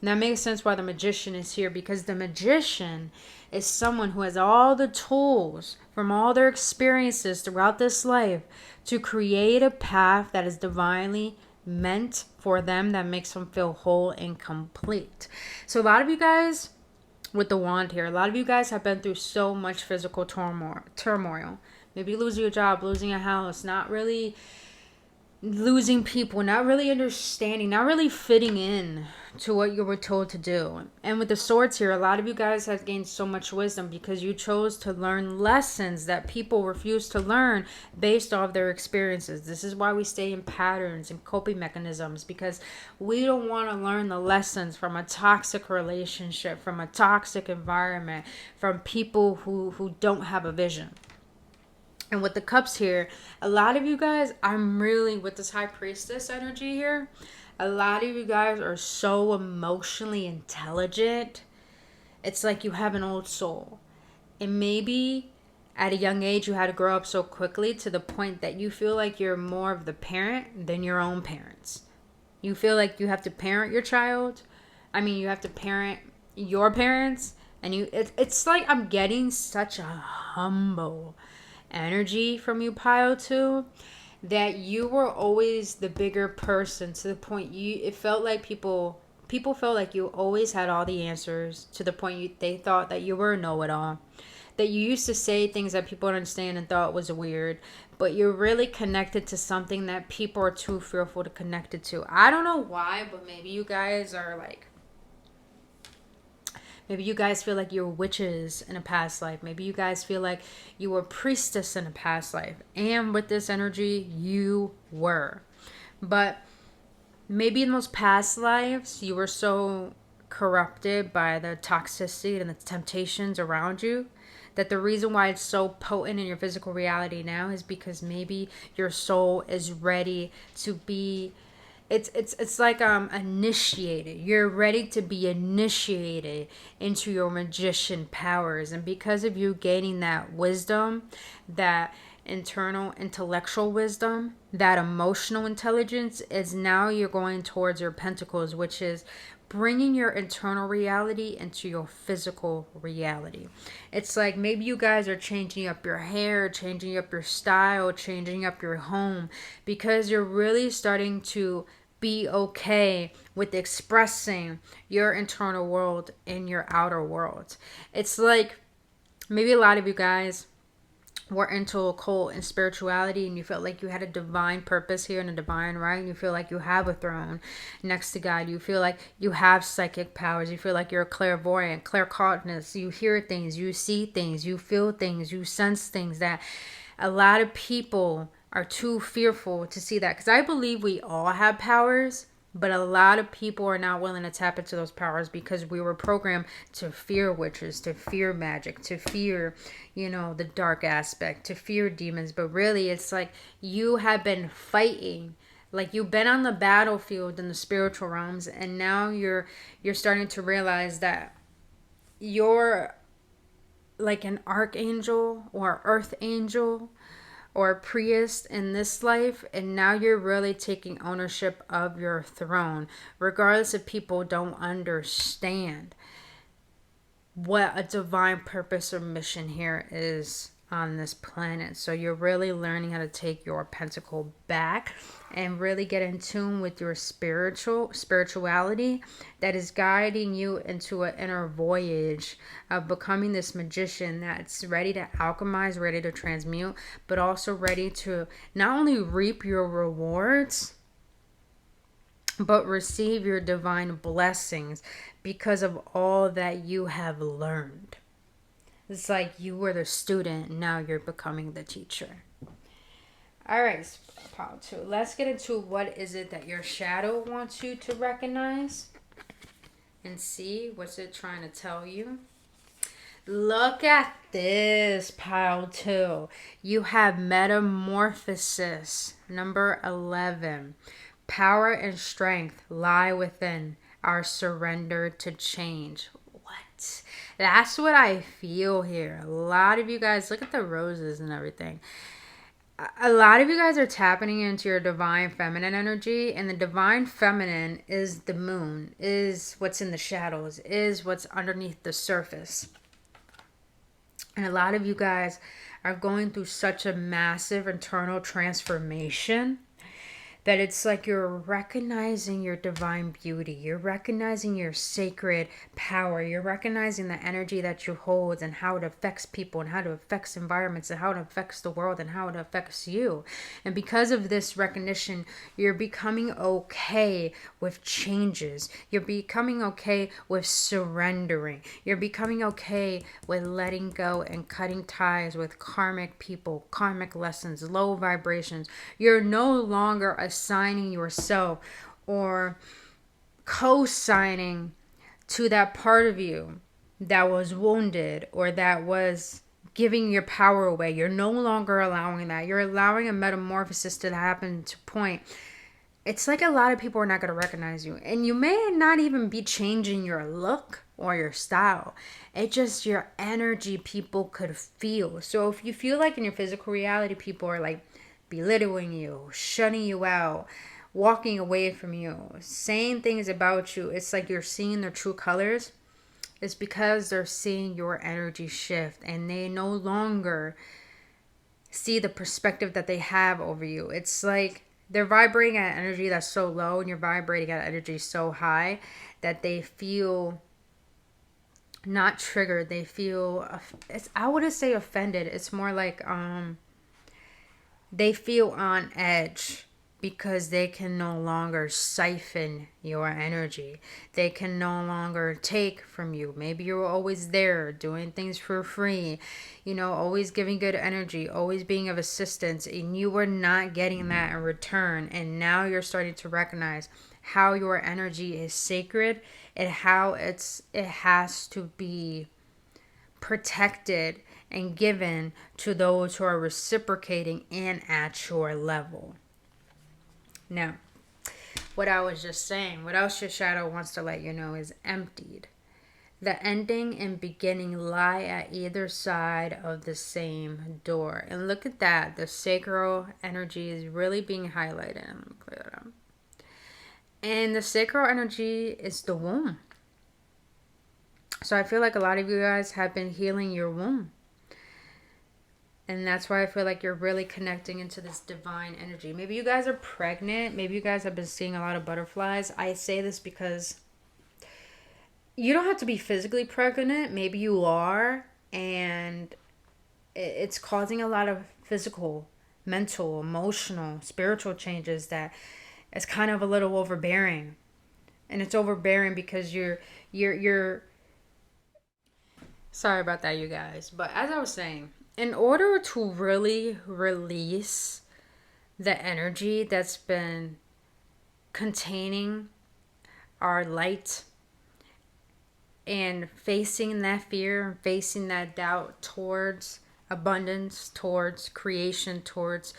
And that makes sense why the magician is here, because the magician is someone who has all the tools from all their experiences throughout this life to create a path that is divinely meant for them, that makes them feel whole and complete. So a lot of you guys with the wand here, a lot of you guys have been through so much physical turmoil. Maybe losing a job, losing a house, not really losing people, not really understanding, not really fitting in to what you were told to do. And with the swords here, a lot of you guys have gained so much wisdom because you chose to learn lessons that people refuse to learn based off their experiences. This is why we stay in patterns and coping mechanisms, because we don't want to learn the lessons from a toxic relationship, from a toxic environment, from people who don't have a vision. And with the cups here, a lot of you guys, I'm really, with this high priestess energy here, a lot of you guys are so emotionally intelligent. It's like you have an old soul. And maybe at a young age, you had to grow up so quickly to the point that you feel like you're more of the parent than your own parents. You feel like you have to parent your child. You have to parent your parents. And it's like I'm getting such a humble energy from you, Pile 2, that you were always the bigger person, to the point it felt like people felt like you always had all the answers, to the point they thought that you were a know-it-all, that you used to say things that people don't understand and thought was weird, but you're really connected to something that people are too fearful to connect it to. I don't know why, but maybe you guys are like, maybe you guys feel like you were witches in a past life. Maybe you guys feel like you were priestess in a past life. And with this energy, you were. But maybe in those past lives, you were so corrupted by the toxicity and the temptations around you that the reason why it's so potent in your physical reality now is because maybe your soul is ready to be... It's like initiated. You're ready to be initiated into your magician powers. And because of you gaining that wisdom, that internal intellectual wisdom, that emotional intelligence, is now you're going towards your pentacles, which is bringing your internal reality into your physical reality. It's like maybe you guys are changing up your hair, changing up your style, changing up your home, because you're really starting to be okay with expressing your internal world in your outer world. It's like maybe a lot of you guys were into occult and spirituality, and you felt like you had a divine purpose here and a divine right, and you feel like you have a throne next to God. You feel like you have psychic powers. You feel like you're a clairvoyant, claircognizant. You hear things, you see things, you feel things, you sense things, that a lot of people are too fearful to see that. Because I believe we all have powers, but a lot of people are not willing to tap into those powers because we were programmed to fear witches, to fear magic, to fear, the dark aspect, to fear demons. But really, it's like you have been fighting. Like you've been on the battlefield in the spiritual realms, and now you're starting to realize that you're like an archangel or earth angel or a priest in this life, and now you're really taking ownership of your throne, regardless if people don't understand what a divine purpose or mission here is on this planet. So you're really learning how to take your pentacle back and really get in tune with your spirituality that is guiding you into an inner voyage of becoming this magician that's ready to alchemize, ready to transmute, but also ready to not only reap your rewards, but receive your divine blessings because of all that you have learned. It's like you were the student, now you're becoming the teacher. All right, part 2. Let's get into what is it that your shadow wants you to recognize and see what's it trying to tell you. Look at this, pile 2. You have metamorphosis, number 11. Power and strength lie within our surrender to change. What? That's what I feel here. A lot of you guys, look at the roses and everything. a lot of you guys are tapping into your divine feminine energy, and the divine feminine is the moon, is what's in the shadows, is what's underneath the surface. And a lot of you guys are going through such a massive internal transformation that it's like you're recognizing your divine beauty. You're recognizing your sacred power. You're recognizing the energy that you hold and how it affects people and how it affects environments and how it affects the world and how it affects you. And because of this recognition, you're becoming okay with changes. You're becoming okay with surrendering. You're becoming okay with letting go and cutting ties with karmic people, karmic lessons, low vibrations. You're no longer assigning yourself or co-signing to that part of you that was wounded or that was giving your power away. You're no longer allowing that. You're allowing a metamorphosis to happen to point. It's like a lot of people are not going to recognize you, and you may not even be changing your look or your style. It's just your energy people could feel. So if you feel like in your physical reality people are like belittling you, shutting you out, walking away from you, saying things about you, it's like you're seeing their true colors. It's because they're seeing your energy shift and they no longer see the perspective that they have over you. It's like they're vibrating at an energy that's so low and you're vibrating at an energy so high that they feel not triggered. They feel, I wouldn't say offended. It's more like they feel on edge because they can no longer siphon your energy. They can no longer take from you. Maybe you were always there doing things for free, always giving good energy, always being of assistance, and you were not getting that in return. And now you're starting to recognize how your energy is sacred and how it has to be protected and given to those who are reciprocating and at your level. Now, what I was just saying, what else your shadow wants to let you know is emptied. The ending and beginning lie at either side of the same door. And look at that. The sacral energy is really being highlighted. Let me clear that up. And the sacral energy is the womb. So I feel like a lot of you guys have been healing your womb. And that's why I feel like you're really connecting into this divine energy. Maybe you guys are pregnant. Maybe you guys have been seeing a lot of butterflies. I say this because you don't have to be physically pregnant. Maybe you are. And it's causing a lot of physical, mental, emotional, spiritual changes that is kind of a little overbearing. And it's overbearing because you're sorry about that, you guys. But as I was saying, in order to really release the energy that's been containing our light and facing that fear, facing that doubt towards abundance, towards creation, towards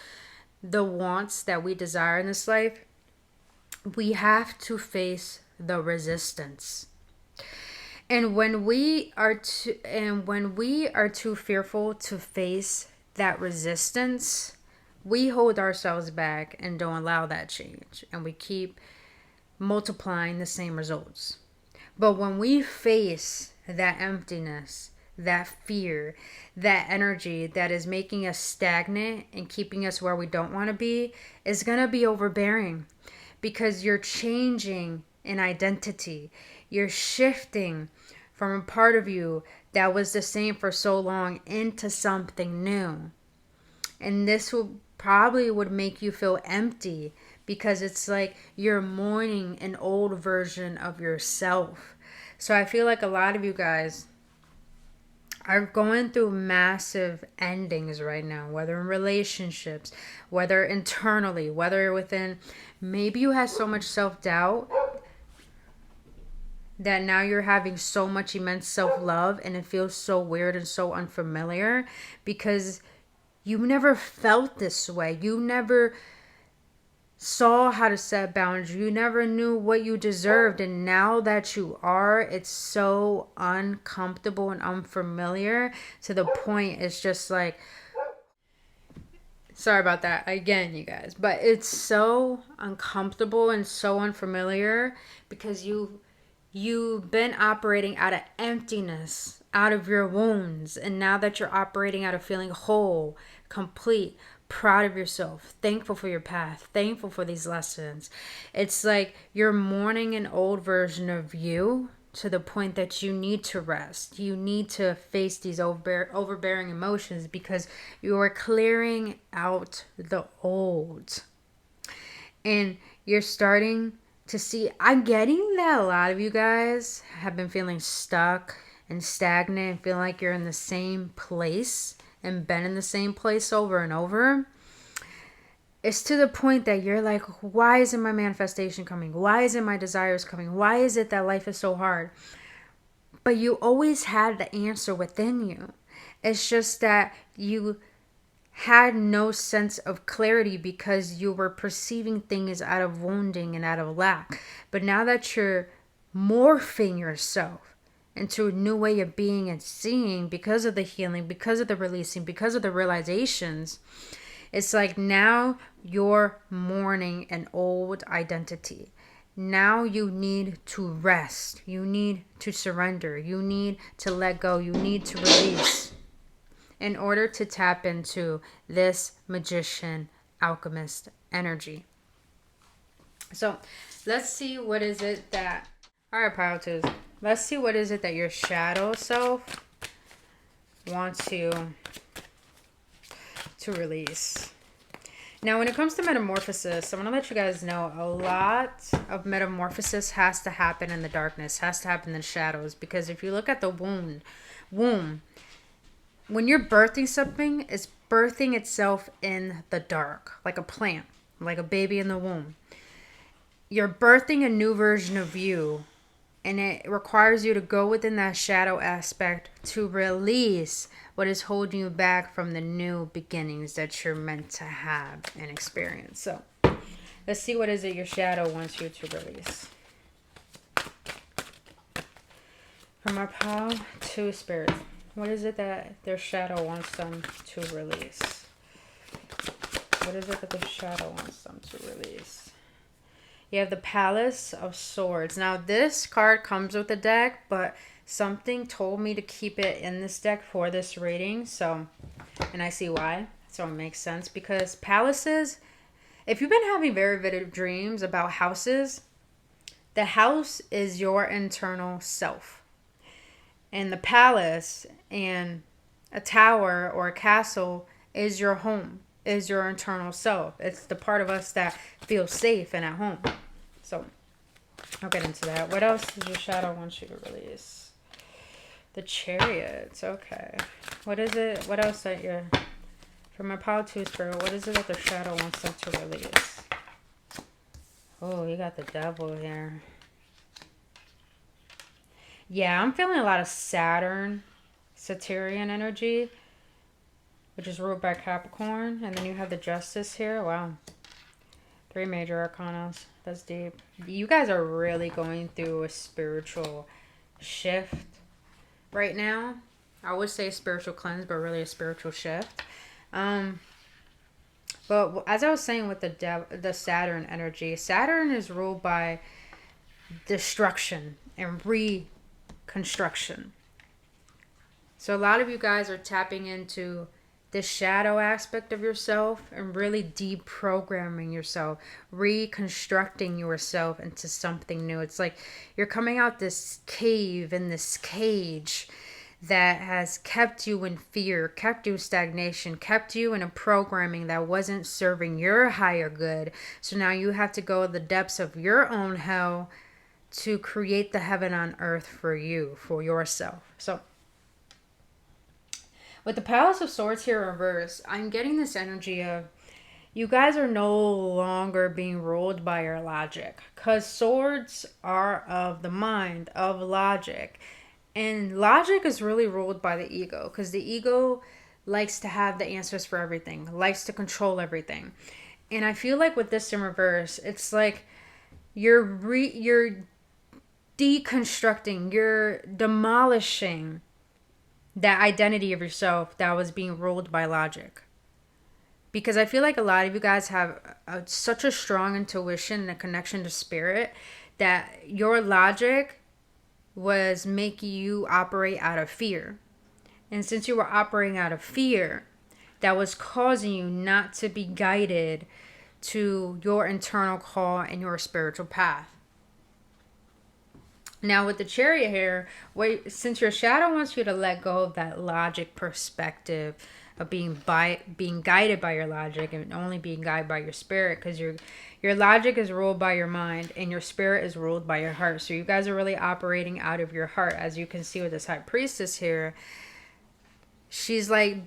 the wants that we desire in this life, we have to face the resistance. And when we are too fearful to face that resistance, we hold ourselves back and don't allow that change. And we keep multiplying the same results. But when we face that emptiness, that fear, that energy that is making us stagnant and keeping us where we don't want to be, is going to be overbearing. Because you're changing an identity. You're shifting from a part of you that was the same for so long into something new. And this would make you feel empty because it's like you're mourning an old version of yourself. So I feel like a lot of you guys are going through massive endings right now, whether in relationships, whether internally, whether within, maybe you have so much self-doubt that now you're having so much immense self-love and it feels so weird and so unfamiliar because you never felt this way. You never saw how to set boundaries. You never knew what you deserved. And now that you are, it's so uncomfortable and unfamiliar to the point it's just like, Sorry about that again, you guys. But it's so uncomfortable and so unfamiliar because you've been operating out of emptiness, out of your wounds, and now that you're operating out of feeling whole, complete, proud of yourself, thankful for your path, thankful for these lessons. It's like you're mourning an old version of you to the point that you need to rest. You need to face these overbearing emotions because you are clearing out the old. And you're starting to see, I'm getting that a lot of you guys have been feeling stuck and stagnant and feel like you're in the same place and been in the same place over and over. It's to the point that you're like, why isn't my manifestation coming? Why isn't my desires coming? Why is it that life is so hard? But you always had the answer within you. It's just that you had no sense of clarity because you were perceiving things out of wounding and out of lack. But now that you're morphing yourself into a new way of being and seeing because of the healing, because of the releasing, because of the realizations, it's like now you're mourning an old identity. Now you need to rest. You need to surrender. You need to let go. You need to release in order to tap into this magician alchemist energy. So let's see what is it that, all right, Pile 2s, let's see what is it that your shadow self wants you to release. Now, when it comes to metamorphosis, I want to let you guys know a lot of metamorphosis has to happen in the darkness, has to happen in the shadows. Because if you look at the womb, when you're birthing something, it's birthing itself in the dark, like a plant, like a baby in the womb. You're birthing a new version of you, and it requires you to go within that shadow aspect to release what is holding you back from the new beginnings that you're meant to have and experience. So let's see what is it your shadow wants you to release. From our pile to spirit, what is it that their shadow wants them to release? What is it that the shadow wants them to release? You have the Palace of Swords. Now, this card comes with the deck, but something told me to keep it in this deck for this reading. So, and I see why. So it makes sense. Because palaces, if you've been having very vivid dreams about houses, the house is your internal self. And the palace and a tower or a castle is your home, is your internal self. It's the part of us that feels safe and at home. So I'll get into that. What else does your shadow want you to release? The Chariots. Okay. What is it? What else that you're... For my pile 2 spirit, what is it that the shadow wants them to release? Oh, you got the devil here. Yeah, I'm feeling a lot of Saturn, Saturnian energy, which is ruled by Capricorn. And then you have the Justice here. Wow. 3 major arcanas. That's deep. You guys are really going through a spiritual shift right now. I would say spiritual cleanse, but really a spiritual shift. But as I was saying with the Saturn energy, Saturn is ruled by destruction and reconstruction. So a lot of you guys are tapping into the shadow aspect of yourself and really deprogramming yourself, reconstructing yourself into something new. It's like you're coming out this cave in this cage that has kept you in fear, kept you in stagnation, kept you in a programming that wasn't serving your higher good. So now you have to go to the depths of your own hell to create the heaven on earth for you, for yourself. So with the Palace of Swords here reversed, I'm getting this energy of you guys are no longer being ruled by your logic. Because swords are of the mind, of logic. And logic is really ruled by the ego. Because the ego likes to have the answers for everything. Likes to control everything. And I feel like with this in reverse, it's like you're deconstructing, you're demolishing that identity of yourself that was being ruled by logic. because I feel like a lot of you guys have such a strong intuition and a connection to spirit that your logic was making you operate out of fear. And since you were operating out of fear, that was causing you not to be guided to your internal call and your spiritual path. Now with the Chariot here, since your shadow wants you to let go of that logic perspective of being guided by your logic and only being guided by your spirit, because your logic is ruled by your mind and your spirit is ruled by your heart. So you guys are really operating out of your heart. As you can see with this High Priestess here, she's like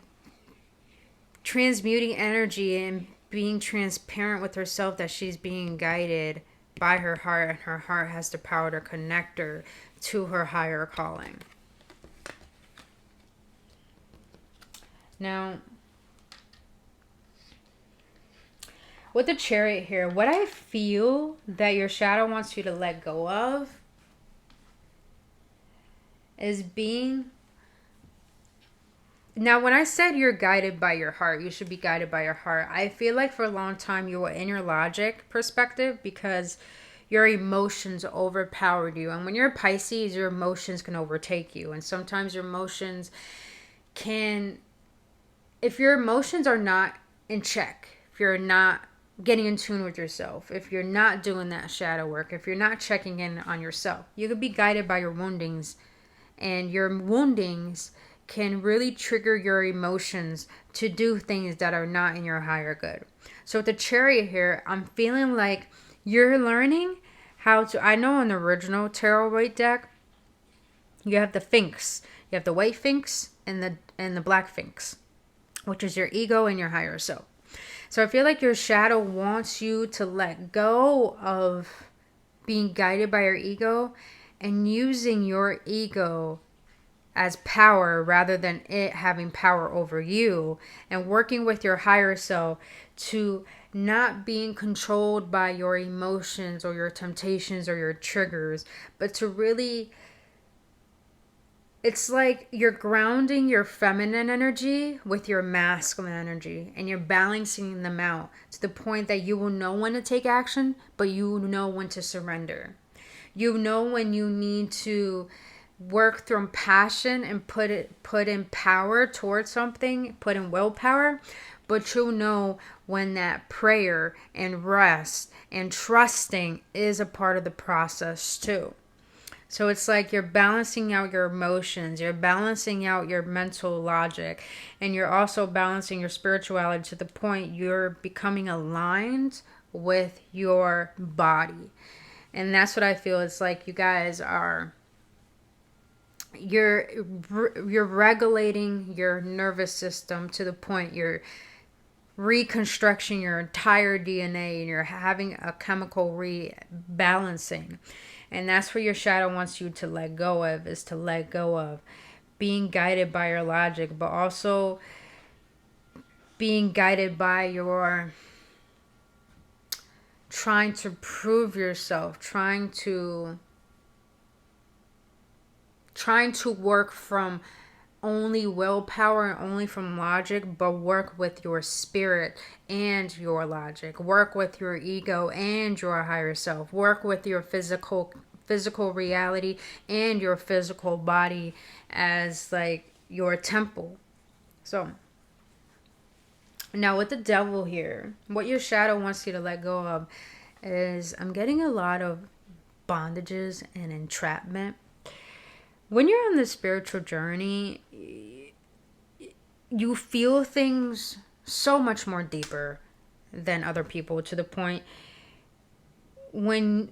transmuting energy and being transparent with herself that she's being guided by her heart, and her heart has the power to connect her to her higher calling. Now, with the Chariot here, what I feel that your shadow wants you to let go of is being... Now, when I said you're guided by your heart, you should be guided by your heart. I feel like for a long time you were in your logic perspective because your emotions overpowered you. And when you're Pisces, your emotions can overtake you. And sometimes your emotions can... If your emotions are not in check, if you're not getting in tune with yourself, if you're not doing that shadow work, if you're not checking in on yourself, you could be guided by your woundings. And your woundings can really trigger your emotions to do things that are not in your higher good. So with the Chariot here, I'm feeling like you're learning how to... I know in the original tarot weight deck, you have the Sphinx. You have the white Sphinx and the black Sphinx, which is your ego and your higher self. So I feel like your shadow wants you to let go of being guided by your ego and using your ego as power rather than it having power over you, and working with your higher self to not being controlled by your emotions or your temptations or your triggers, but to really... It's like you're grounding your feminine energy with your masculine energy, and you're balancing them out to the point that you will know when to take action, but you know when to surrender. You know when you need to work through passion and put in power towards something, put in willpower, but you'll know when that prayer and rest and trusting is a part of the process too. So it's like you're balancing out your emotions, you're balancing out your mental logic, and you're also balancing your spirituality to the point you're becoming aligned with your body. And that's what I feel. It's like you guys are... You're regulating your nervous system to the point you're reconstructing your entire DNA, and you're having a chemical rebalancing. And that's what your shadow wants you to let go of, is to let go of being guided by your logic, but also being guided by your trying to prove yourself, trying to work from only willpower and only from logic, but work with your spirit and your logic. Work with your ego and your higher self. Work with your physical reality and your physical body as like your temple. So now with the Devil here, what your shadow wants you to let go of is, I'm getting a lot of bondages and entrapment. When you're on the spiritual journey, you feel things so much more deeper than other people, to the point when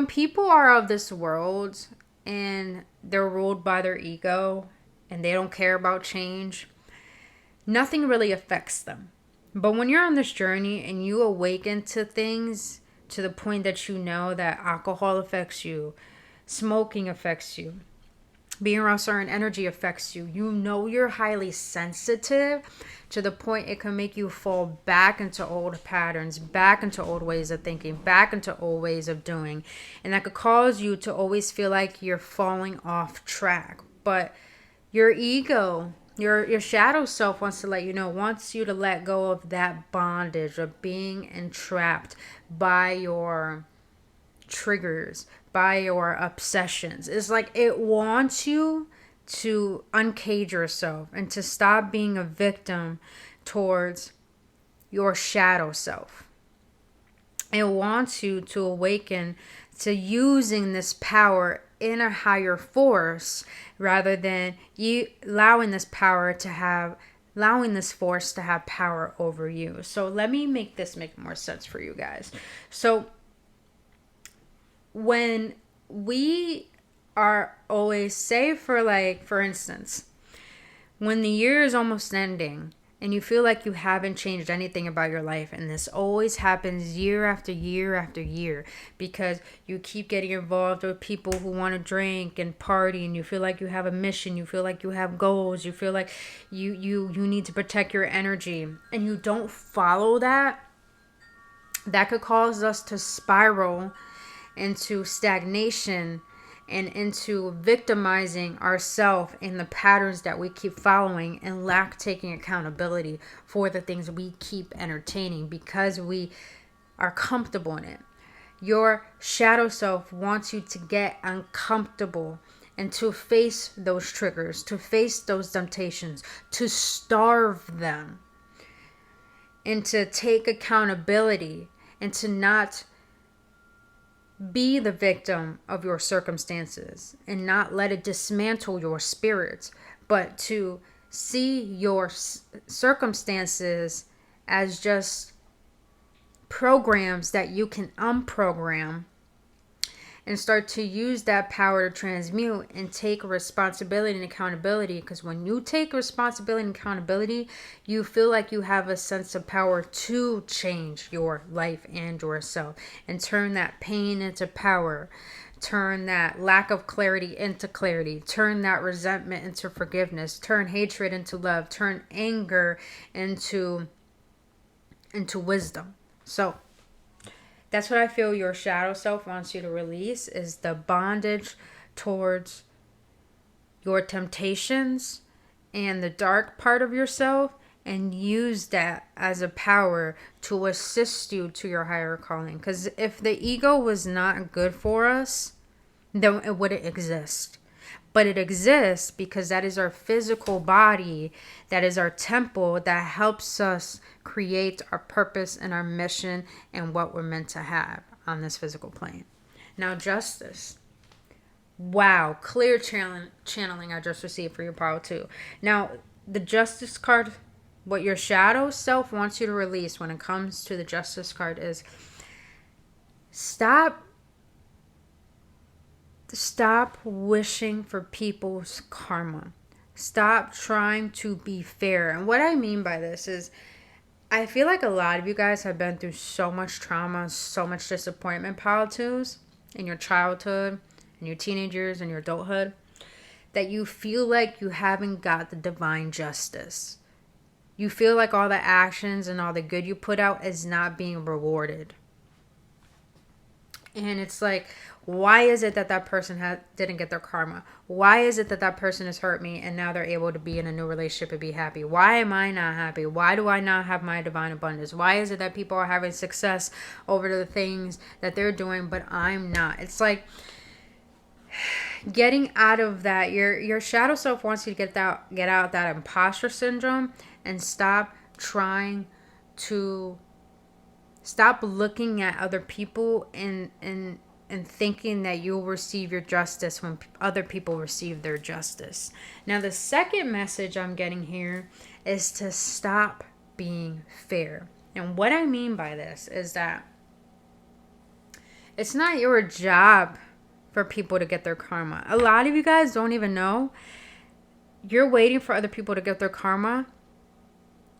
people are of this world and they're ruled by their ego and they don't care about change, nothing really affects them. But when you're on this journey and you awaken to things to the point that you know that alcohol affects you, smoking affects you, being around certain energy affects you, you know you're highly sensitive to the point it can make you fall back into old patterns, back into old ways of thinking, back into old ways of doing. And that could cause you to always feel like you're falling off track. But your ego Your shadow self wants to let you know, wants you to let go of that bondage of being entrapped by your triggers, by your obsessions. It's like it wants you to uncage yourself and to stop being a victim towards your shadow self. It wants you to awaken to using this power in a higher force rather than you allowing this force to have power over you. So let me make this make more sense for you guys. So when we are always, say for instance, when the year is almost ending and you feel like you haven't changed anything about your life, and this always happens year after year after year because you keep getting involved with people who want to drink and party, and you feel like you have a mission, you feel like you have goals, you feel like you need to protect your energy, and you don't follow that could cause us to spiral into stagnation and into victimizing ourselves in the patterns that we keep following and lack taking accountability for the things we keep entertaining because we are comfortable in it. Your shadow self wants you to get uncomfortable and to face those triggers, to face those temptations, to starve them, and to take accountability and to not be the victim of your circumstances and not let it dismantle your spirit, but to see your circumstances as just programs that you can unprogram and start to use that power to transmute and take responsibility and accountability. Because when you take responsibility and accountability, you feel like you have a sense of power to change your life and yourself and turn that pain into power, turn that lack of clarity into clarity, turn that resentment into forgiveness, turn hatred into love, turn anger into wisdom. So that's what I feel your shadow self wants you to release, is the bondage towards your temptations and the dark part of yourself, and use that as a power to assist you to your higher calling. Because if the ego was not good for us, then it wouldn't exist. But it exists because that is our physical body, that is our temple, that helps us create our purpose and our mission and what we're meant to have on this physical plane. Now, justice. Wow, clear channeling I just received for your power too. Now, the justice card, what your shadow self wants you to release when it comes to the justice card is stop wishing for people's karma. Stop trying to be fair. And what I mean by this is, I feel like a lot of you guys have been through so much trauma, so much disappointment, pile twos, in your childhood, in your teenage years, in your adulthood, that you feel like you haven't got the divine justice. You feel like all the actions and all the good you put out is not being rewarded. And it's like, why is it that person didn't get their karma? Why is it that person has hurt me and now they're able to be in a new relationship and be happy? Why am I not happy? Why do I not have my divine abundance? Why is it that people are having success over the things that they're doing, but I'm not? It's like getting out of that. Your shadow self wants you to get out that imposter syndrome and stop looking at other people and thinking that you'll receive your justice when other people receive their justice. Now, the second message I'm getting here is to stop being fair. And what I mean by this is that it's not your job for people to get their karma. A lot of you guys don't even know. You're waiting for other people to get their karma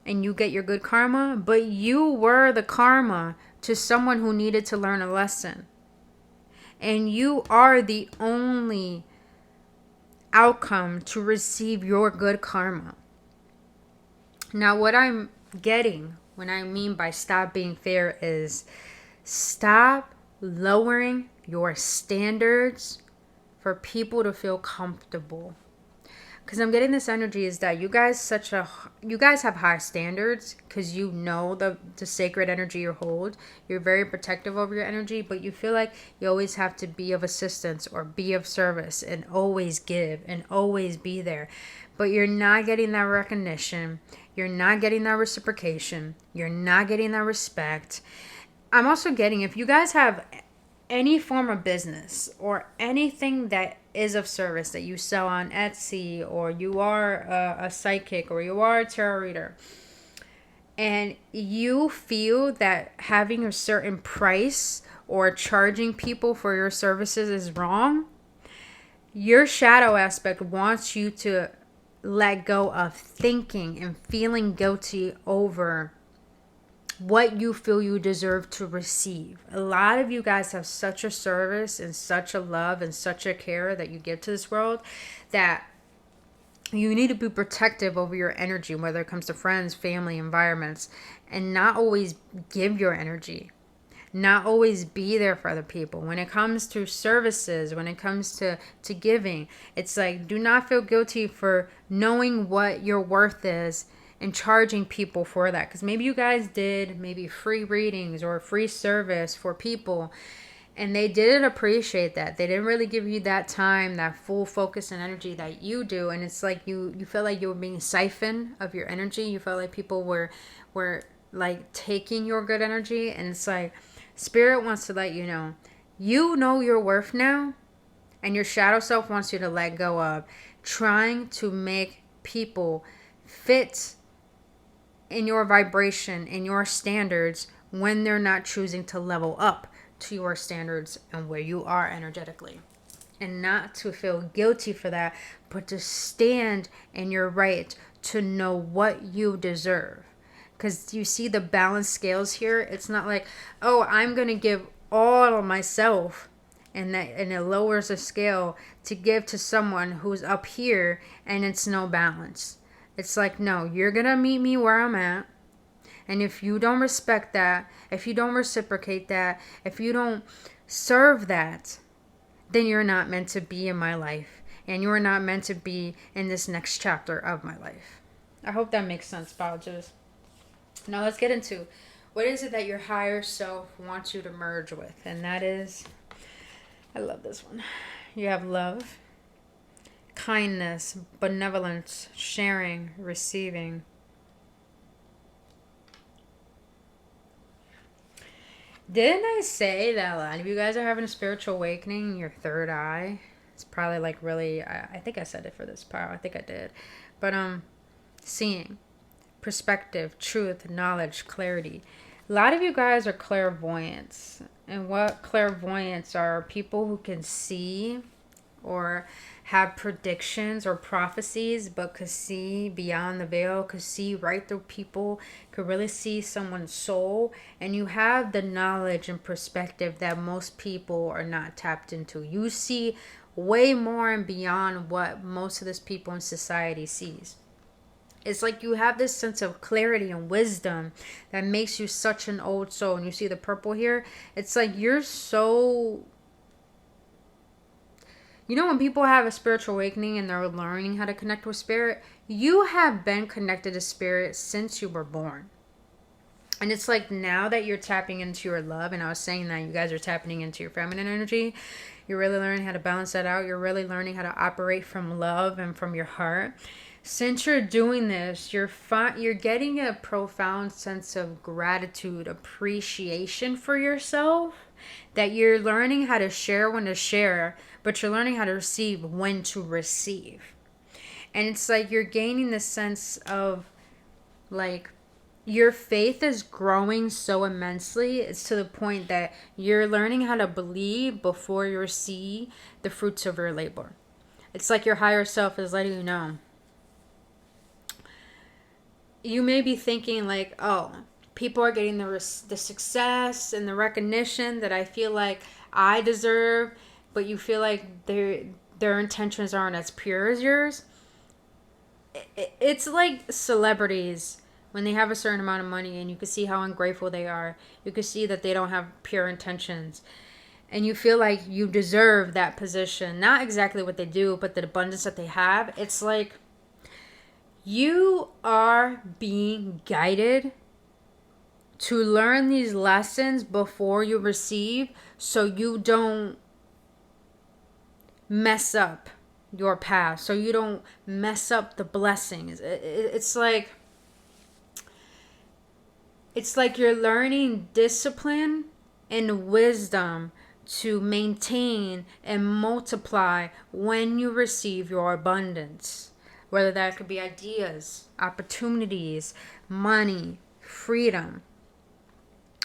and you get your good karma, but you were the karma to someone who needed to learn a lesson. And you are the only outcome to receive your good karma. Now, what I'm getting when I mean by stop being fair is stop lowering your standards for people to feel comfortable. Because I'm getting this energy is that you guys have high standards because you know the sacred energy you hold. You're very protective over your energy, but you feel like you always have to be of assistance or be of service and always give and always be there. But you're not getting that recognition. You're not getting that reciprocation. You're not getting that respect. I'm also getting, if you guys have any form of business or anything that is of service that you sell on Etsy, or you are a psychic, or you are a tarot reader, and you feel that having a certain price or charging people for your services is wrong, your shadow aspect wants you to let go of thinking and feeling guilty over what you feel you deserve to receive. A lot of you guys have such a service and such a love and such a care that you give to this world that you need to be protective over your energy, whether it comes to friends, family, environments, and not always give your energy. Not always be there for other people. When it comes to services, when it comes to giving, it's like, do not feel guilty for knowing what your worth is and charging people for that. Because maybe you guys did maybe free readings or free service for people, and they didn't appreciate that. They didn't really give you that time, that full focus and energy that you do. And it's like you felt like you were being siphoned of your energy. You felt like people were like taking your good energy. And it's like, Spirit wants to let you know your worth now, and your shadow self wants you to let go of trying to make people fit in your vibration, in your standards, when they're not choosing to level up to your standards and where you are energetically. And not to feel guilty for that, but to stand in your right to know what you deserve. Because you see the balance scales here. It's not like, oh, I'm going to give all of myself, and it lowers the scale to give to someone who's up here and it's no balance. It's like, no, you're going to meet me where I'm at. And if you don't respect that, if you don't reciprocate that, if you don't serve that, then you're not meant to be in my life. And you're not meant to be in this next chapter of my life. I hope that makes sense, Apologies. Now let's get into, what is it that your higher self wants you to merge with? And that is, I love this one. You have love, kindness, benevolence, sharing, receiving. Didn't I say that a lot of you guys are having a spiritual awakening in your third eye? It's probably like really, I think I said it for this part. I think I did. But seeing, perspective, truth, knowledge, clarity. A lot of you guys are clairvoyants. And what clairvoyants are people who can see or have predictions or prophecies, but could see beyond the veil, could see right through people, could really see someone's soul. And you have the knowledge and perspective that most people are not tapped into. You see way more and beyond what most of this people in society sees. It's like you have this sense of clarity and wisdom that makes you such an old soul. And you see the purple here? It's like you're so... You know, when people have a spiritual awakening and they're learning how to connect with spirit, you have been connected to spirit since you were born. And it's like now that you're tapping into your love, and I was saying that you guys are tapping into your feminine energy, you're really learning how to balance that out. You're really learning how to operate from love and from your heart. Since you're doing this, you're getting a profound sense of gratitude, appreciation for yourself, that you're learning how to share when to share, but you're learning how to receive when to receive. And it's like you're gaining this sense of like your faith is growing so immensely. It's to the point that you're learning how to believe before you see the fruits of your labor. It's like your higher self is letting you know. You may be thinking like, oh, people are getting the success and the recognition that I feel like I deserve, but you feel like their intentions aren't as pure as yours. It's like celebrities when they have a certain amount of money and you can see how ungrateful they are. You can see that they don't have pure intentions. and you feel like you deserve that position. Not exactly what they do, but the abundance that they have. It's like you are being guided to learn these lessons before you receive, so you don't mess up your path, so you don't mess up the blessings. It's like you're learning discipline and wisdom to maintain and multiply when you receive your abundance, whether that could be ideas, opportunities, money, freedom,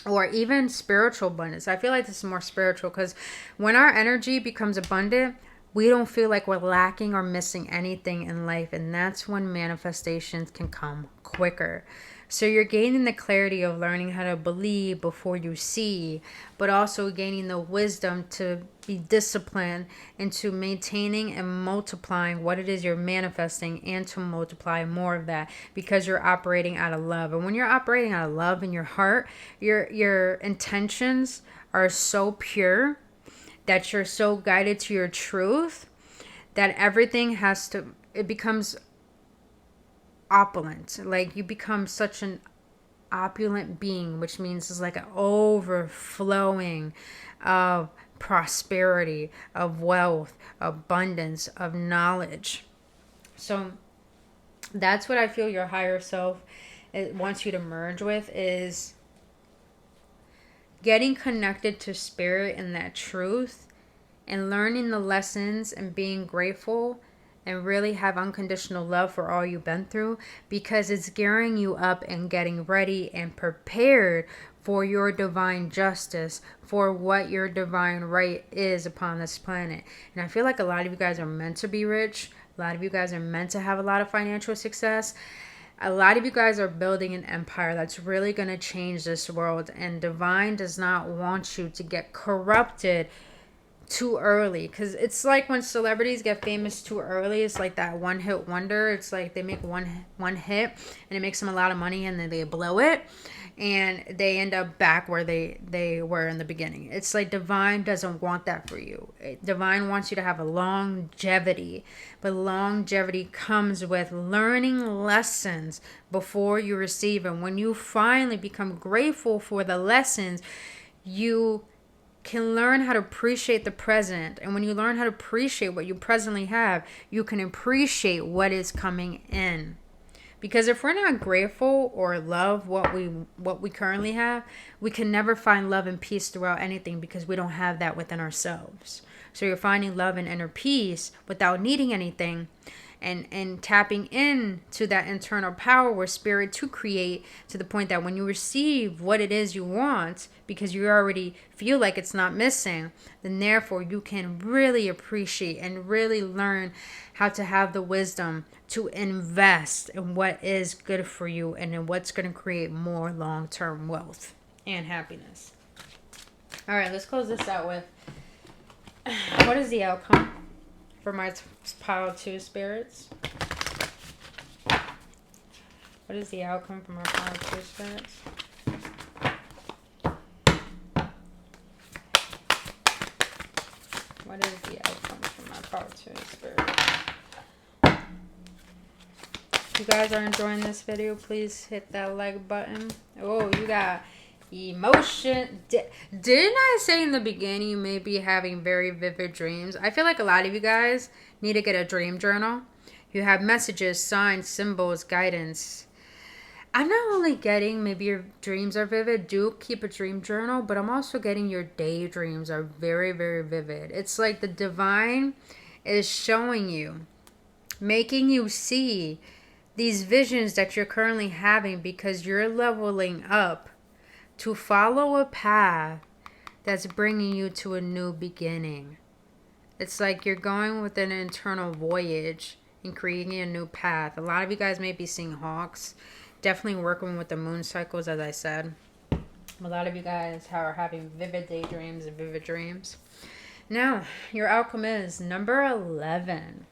or even spiritual abundance. I feel like this is more spiritual, because when our energy becomes abundant, we don't feel like we're lacking or missing anything in life. And that's when manifestations can come quicker. So you're gaining the clarity of learning how to believe before you see, but also gaining the wisdom to be disciplined into maintaining and multiplying what it is you're manifesting, and to multiply more of that, because you're operating out of love. And when you're operating out of love in your heart, your intentions are so pure, that you're so guided to your truth, that everything it becomes opulent. Like, you become such an opulent being, which means it's like an overflowing of prosperity, of wealth, abundance, of knowledge. So that's what I feel your higher self wants you to merge with, is getting connected to spirit and that truth, and learning the lessons and being grateful, and really have unconditional love for all you've been through, because it's gearing you up and getting ready and prepared for your divine justice, for what your divine right is upon this planet. And I feel like a lot of you guys are meant to be rich. A lot of you guys are meant to have a lot of financial success. A lot of you guys are building an empire that's really going to change this world. And divine does not want you to get corrupted too early, because it's like when celebrities get famous too early, it's like that one hit wonder. It's like they make one hit and it makes them a lot of money, and then they blow it and they end up back where they were in the beginning. It's like divine doesn't want that for you. Divine wants you to have a longevity, but longevity comes with learning lessons before you receive them. When you finally become grateful for the lessons, you can learn how to appreciate the present. And when you learn how to appreciate what you presently have, you can appreciate what is coming in. Because if we're not grateful or love what we currently have, we can never find love and peace throughout anything, because we don't have that within ourselves. So you're finding love and inner peace without needing anything, and tapping into that internal power where spirit to create, to the point that when you receive what it is you want, because you already feel like it's not missing, then therefore you can really appreciate and really learn how to have the wisdom to invest in what is good for you, and in what's going to create more long-term wealth and happiness. All right, let's close this out with, what is the outcome for my pile 2 spirits? What is the outcome from our pile 2 spirits? What is the outcome from my pile 2 spirits? If you guys are enjoying this video, please hit that like button. Oh, you got emotion. Didn't I say in the beginning you may be having very vivid dreams? I feel like a lot of you guys need to get a dream journal. You have messages, signs, symbols, guidance. I'm not only getting maybe your dreams are vivid, do keep a dream journal, but I'm also getting your daydreams are very, very vivid. It's like the divine is showing you, making you see these visions that you're currently having, because you're leveling up to follow a path that's bringing you to a new beginning. It's like you're going with an internal voyage and creating a new path. A lot of you guys may be seeing hawks. Definitely working with the moon cycles, as I said. A lot of you guys are having vivid daydreams and vivid dreams. Now, your outcome is number 11.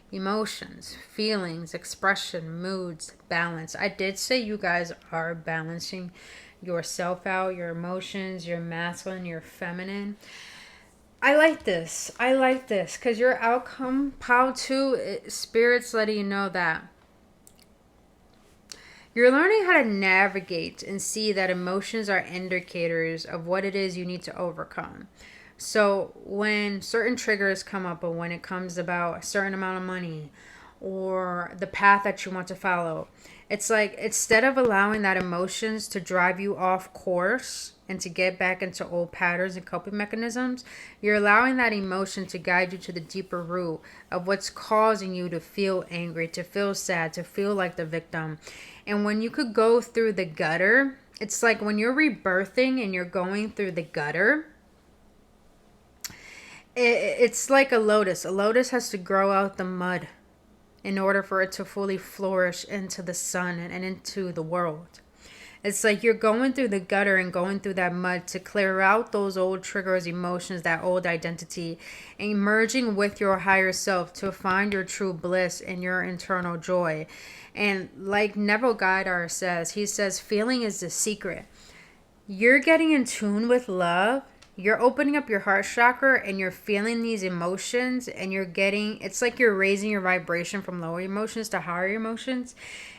Emotions, feelings, expression, moods, balance. I did say you guys are balancing yourself out, your emotions, your masculine, your feminine. I like this. I like this because your outcome, pile 2, Spirit's letting you know that you're learning how to navigate and see that emotions are indicators of what it is you need to overcome. So when certain triggers come up, or when it comes about a certain amount of money or the path that you want to follow, it's like instead of allowing that emotions to drive you off course and to get back into old patterns and coping mechanisms, you're allowing that emotion to guide you to the deeper root of what's causing you to feel angry, to feel sad, to feel like the victim. And when you could go through the gutter, it's like when you're rebirthing and you're going through the gutter, it's like a lotus. A lotus has to grow out the mud in order for it to fully flourish into the sun and into the world. It's like you're going through the gutter and going through that mud to clear out those old triggers, emotions, that old identity, and merging with your higher self to find your true bliss and your internal joy. And like Neville Goddard says, he says, feeling is the secret. You're getting in tune with love. You're opening up your heart chakra and you're feeling these emotions, and you're getting, it's like you're raising your vibration from lower emotions to higher emotions.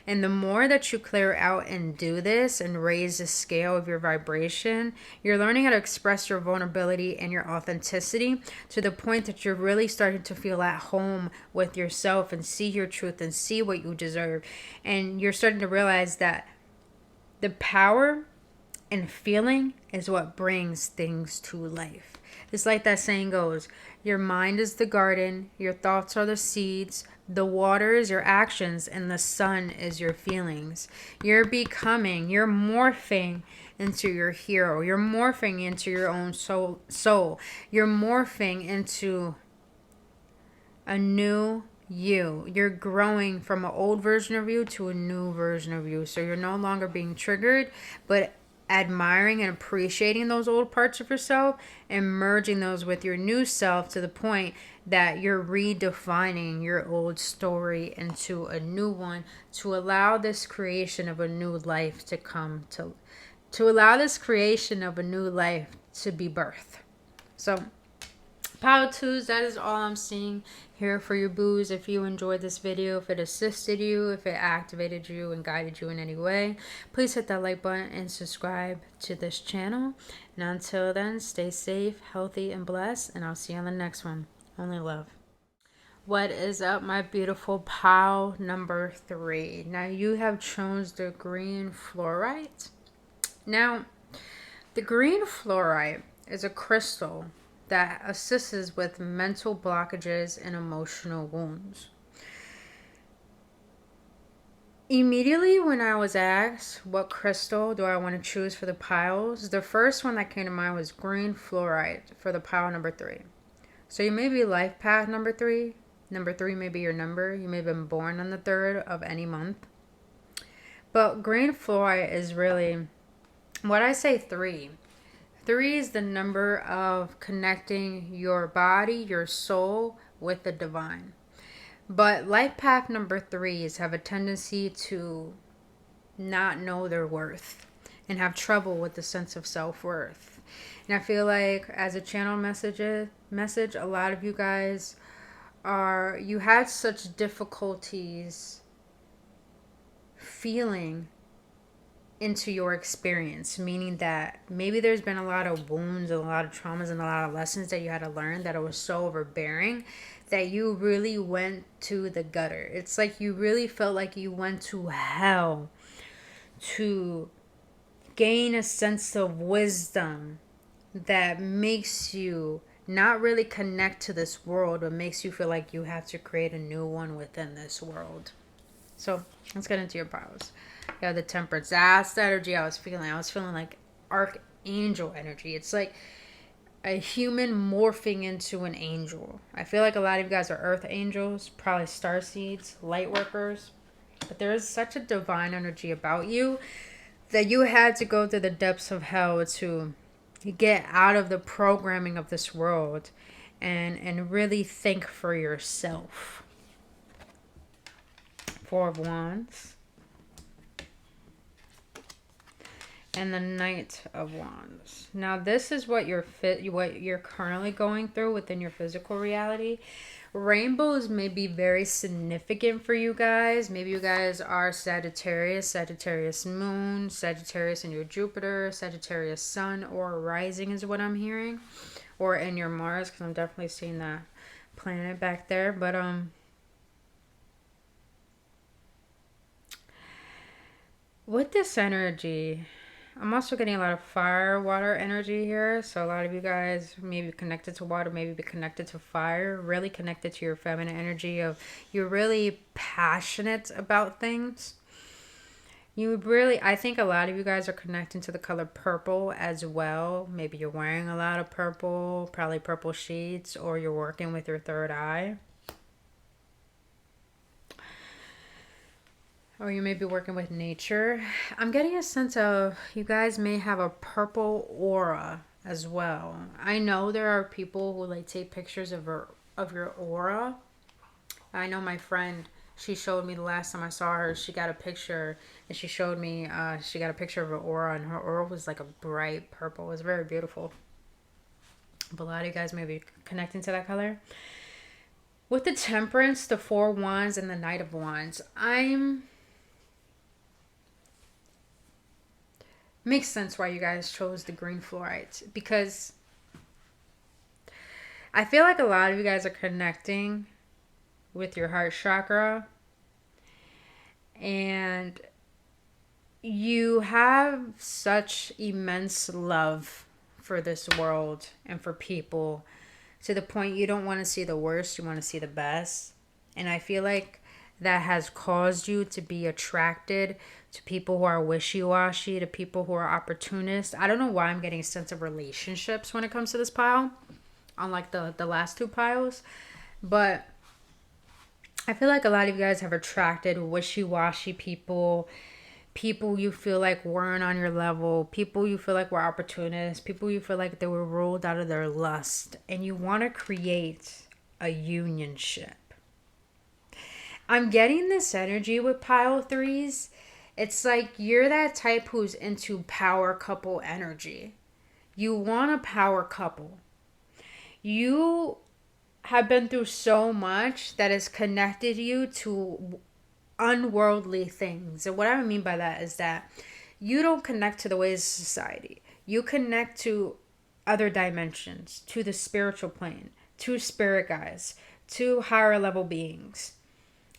And the more that you clear out and do this and raise the scale of your vibration, you're learning how to express your vulnerability and your authenticity to the point that you're really starting to feel at home with yourself and see your truth and see what you deserve. And you're starting to realize that the power and feeling is what brings things to life. It's like that saying goes, your mind is the garden, your thoughts are the seeds, the water is your actions, and the sun is your feelings. You're becoming, you're morphing into your hero. You're morphing into your own soul. You're morphing into a new you. You're growing from an old version of you to a new version of you. So you're no longer being triggered, but admiring and appreciating those old parts of yourself and merging those with your new self to the point that you're redefining your old story into a new one to allow this creation of a new life to come to allow this creation of a new life to be birthed. So Power 2s, that is all I'm seeing here for your boos. If you enjoyed this video, if it assisted you, if it activated you and guided you in any way, please hit that like button and subscribe to this channel. And until then, stay safe, healthy, and blessed. And I'll see you on the next one. Only love. What is up, my beautiful pile number 3? Now, you have chosen the green fluorite. Now, the green fluorite is a crystal that assists with mental blockages and emotional wounds. Immediately when I was asked what crystal do I want to choose for the piles, the first one that came to mind was green fluorite for the pile number 3. So you may be life path number 3. Number 3 may be your number. You may have been born on the 3rd of any month. But green fluorite is really, what I say 3. 3 is the number of connecting your body, your soul with the divine. But life path number 3s have a tendency to not know their worth and have trouble with the sense of self-worth. And I feel like as a channel message, a lot of you guys you had such difficulties feeling into your experience, meaning that maybe there's been a lot of wounds, a lot of traumas, and a lot of lessons that you had to learn that it was so overbearing that you really went to the gutter. It's like you really felt like you went to hell to gain a sense of wisdom that makes you not really connect to this world, but makes you feel like you have to create a new one within this world. So let's get into your powers. Yeah, the Temperance. That's the energy I was feeling. I was feeling like archangel energy. It's like a human morphing into an angel. I feel like a lot of you guys are earth angels, probably starseeds, light workers. But there is such a divine energy about you that you had to go through the depths of hell to get out of the programming of this world and really think for yourself. 4 of Wands. and the Knight of Wands. Now, this is what you're currently going through within your physical reality. Rainbows may be very significant for you guys. Maybe you guys are Sagittarius moon, Sagittarius in your Jupiter, Sagittarius sun or rising is what I'm hearing. Or in your Mars, because I'm definitely seeing that planet back there. But with this energy, I'm also getting a lot of fire, water energy here. So a lot of you guys may be connected to water, maybe be connected to fire, really connected to your feminine energy of you're really passionate about things. I think a lot of you guys are connecting to the color purple as well. Maybe you're wearing a lot of purple, probably purple sheets, or you're working with your third eye. Or you may be working with nature. I'm getting a sense of you guys may have a purple aura as well. I know there are people who like take pictures of your aura. I know my friend, she showed me the last time I saw her, she got a picture and she showed me, she got a picture of her aura and her aura was like a bright purple. It was very beautiful. But a lot of you guys may be connecting to that color. With the Temperance, the Four Wands, and the Knight of Wands, makes sense why you guys chose the green fluorite, because I feel like a lot of you guys are connecting with your heart chakra and you have such immense love for this world and for people to the point you don't want to see the worst, you want to see the best. And I feel like that has caused you to be attracted to people who are wishy-washy, to people who are opportunists. I don't know why I'm getting a sense of relationships when it comes to this pile, unlike the last two piles. But I feel like a lot of you guys have attracted wishy-washy people you feel like weren't on your level, people you feel like were opportunists, people you feel like they were ruled out of their lust, and you want to create a unionship. I'm getting this energy with pile threes. It's like you're that type who's into power couple energy. You want a power couple. You have been through so much that has connected you to unworldly things. And what I mean by that is that you don't connect to the ways of society. You connect to other dimensions, to the spiritual plane, to spirit guides, to higher level beings.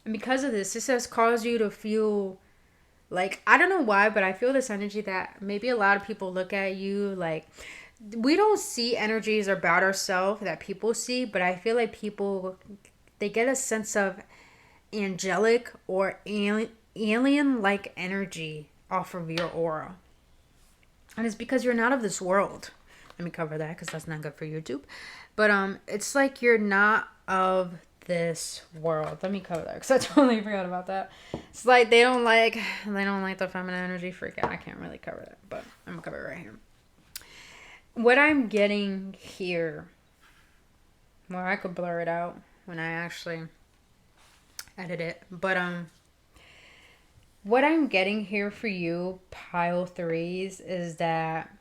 And because of this has caused you to feel like, I don't know why, but I feel this energy that maybe a lot of people look at you like, we don't see energies about ourselves that people see, but I feel like people, they get a sense of angelic or alien-like energy off of your aura. And it's because you're not of this world. Let me cover that because that's not good for YouTube. But it's like you're not of this world. Let me cover that because I totally forgot about that. It's like they don't like the feminine energy. Freak out. I can't really cover that, but I'm gonna cover it right here. What I'm getting here, well, I could blur it out when I actually edit it, but what I'm getting here for you, pile threes, is that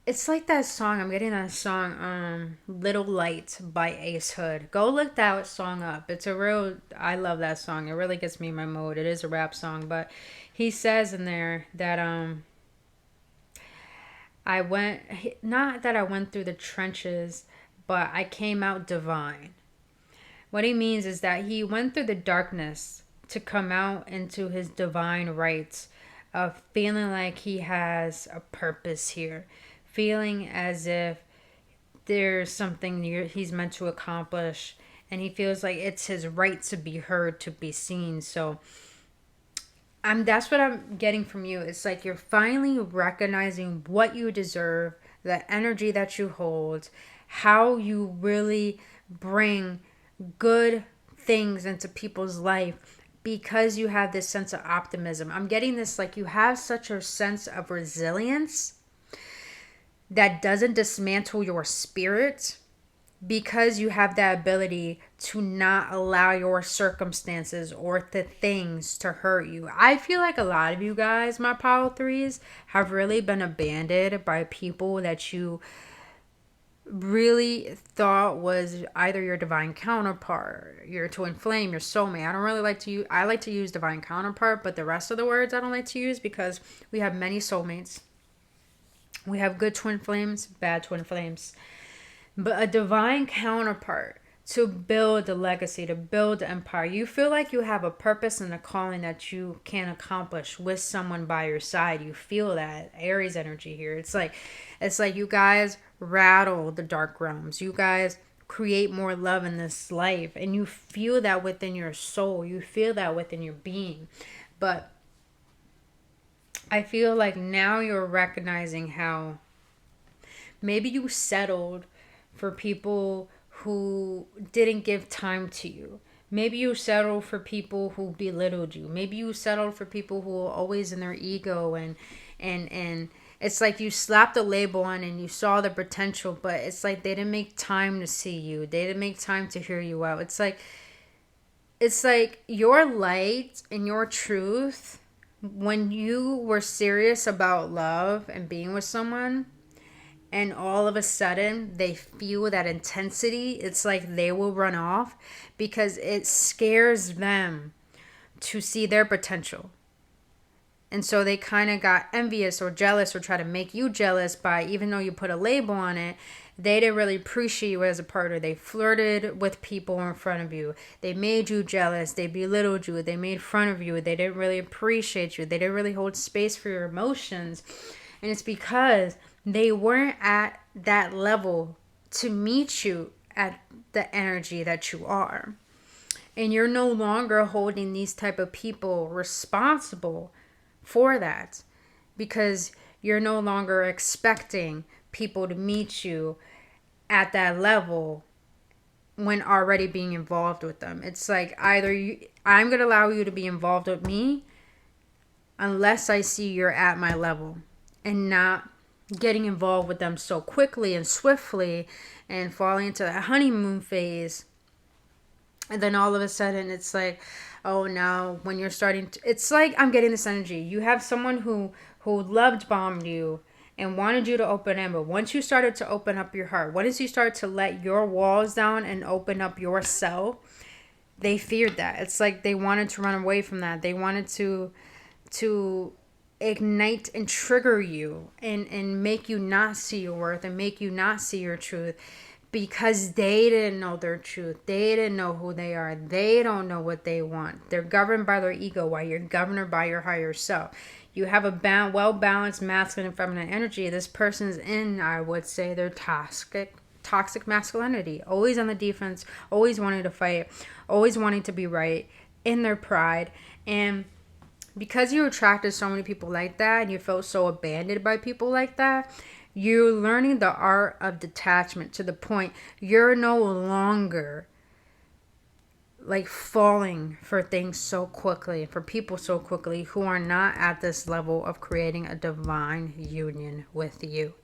it's like that song. I'm getting that song, Little Light by Ace Hood. Go look that song up. I love that song. It really gets me in my mode. It is a rap song, but he says in there that, not that I went through the trenches, but I came out divine. What he means is that he went through the darkness to come out into his divine rights of feeling like he has a purpose here. Feeling as if there's something he's meant to accomplish. And he feels like it's his right to be heard, to be seen. So that's what I'm getting from you. It's like you're finally recognizing what you deserve, the energy that you hold, how you really bring good things into people's life because you have this sense of optimism. I'm getting this like you have such a sense of resilience that doesn't dismantle your spirit, because you have that ability to not allow your circumstances or the things to hurt you. I feel like a lot of you guys, my Power 3s, have really been abandoned by people that you really thought was either your divine counterpart, your twin flame, your soulmate. I don't really like to use, I like to use divine counterpart, but the rest of the words I don't like to use because we have many soulmates. We have good twin flames, bad twin flames. But a divine counterpart to build a legacy, to build an empire. You feel like you have a purpose and a calling that you can accomplish with someone by your side. You feel that Aries energy here. It's like you guys rattle the dark realms. You guys create more love in this life, and you feel that within your soul. You feel that within your being. But I feel like now you're recognizing how maybe you settled for people who didn't give time to you. Maybe you settled for people who belittled you. Maybe you settled for people who are always in their ego, and it's like you slapped a label on and you saw the potential, but it's like they didn't make time to see you. They didn't make time to hear you out. It's like your light and your truth, when you were serious about love and being with someone, and all of a sudden they feel that intensity, it's like they will run off because it scares them to see their potential. And so they kind of got envious or jealous or try to make you jealous by, even though you put a label on it, they didn't really appreciate you as a partner. They flirted with people in front of you. They made you jealous. They belittled you. They made fun of you. They didn't really appreciate you. They didn't really hold space for your emotions. And it's because they weren't at that level to meet you at the energy that you are. And you're no longer holding these type of people responsible for that, because you're no longer expecting people to meet you at that level when already being involved with them. It's like either I'm going to allow you to be involved with me unless I see you're at my level, and not getting involved with them so quickly and swiftly and falling into the honeymoon phase. And then all of a sudden it's like, oh no, when you're starting to, it's like I'm getting this energy. You have someone who loved bombed you and wanted you to open in, but once you started to open up your heart, once you start to let your walls down and open up yourself, they feared that. It's like they wanted to run away from that. They wanted to ignite and trigger you and make you not see your worth and make you not see your truth, because they didn't know their truth. They didn't know who they are. They don't know what they want. They're governed by their ego while you're governed by your higher self. You have a well-balanced masculine and feminine energy. This person's in, I would say, their toxic masculinity. Always on the defense, always wanting to fight, always wanting to be right, in their pride. And because you attracted so many people like that and you felt so abandoned by people like that, you're learning the art of detachment to the point you're no longer like falling for things so quickly, for people so quickly who are not at this level of creating a divine union with you.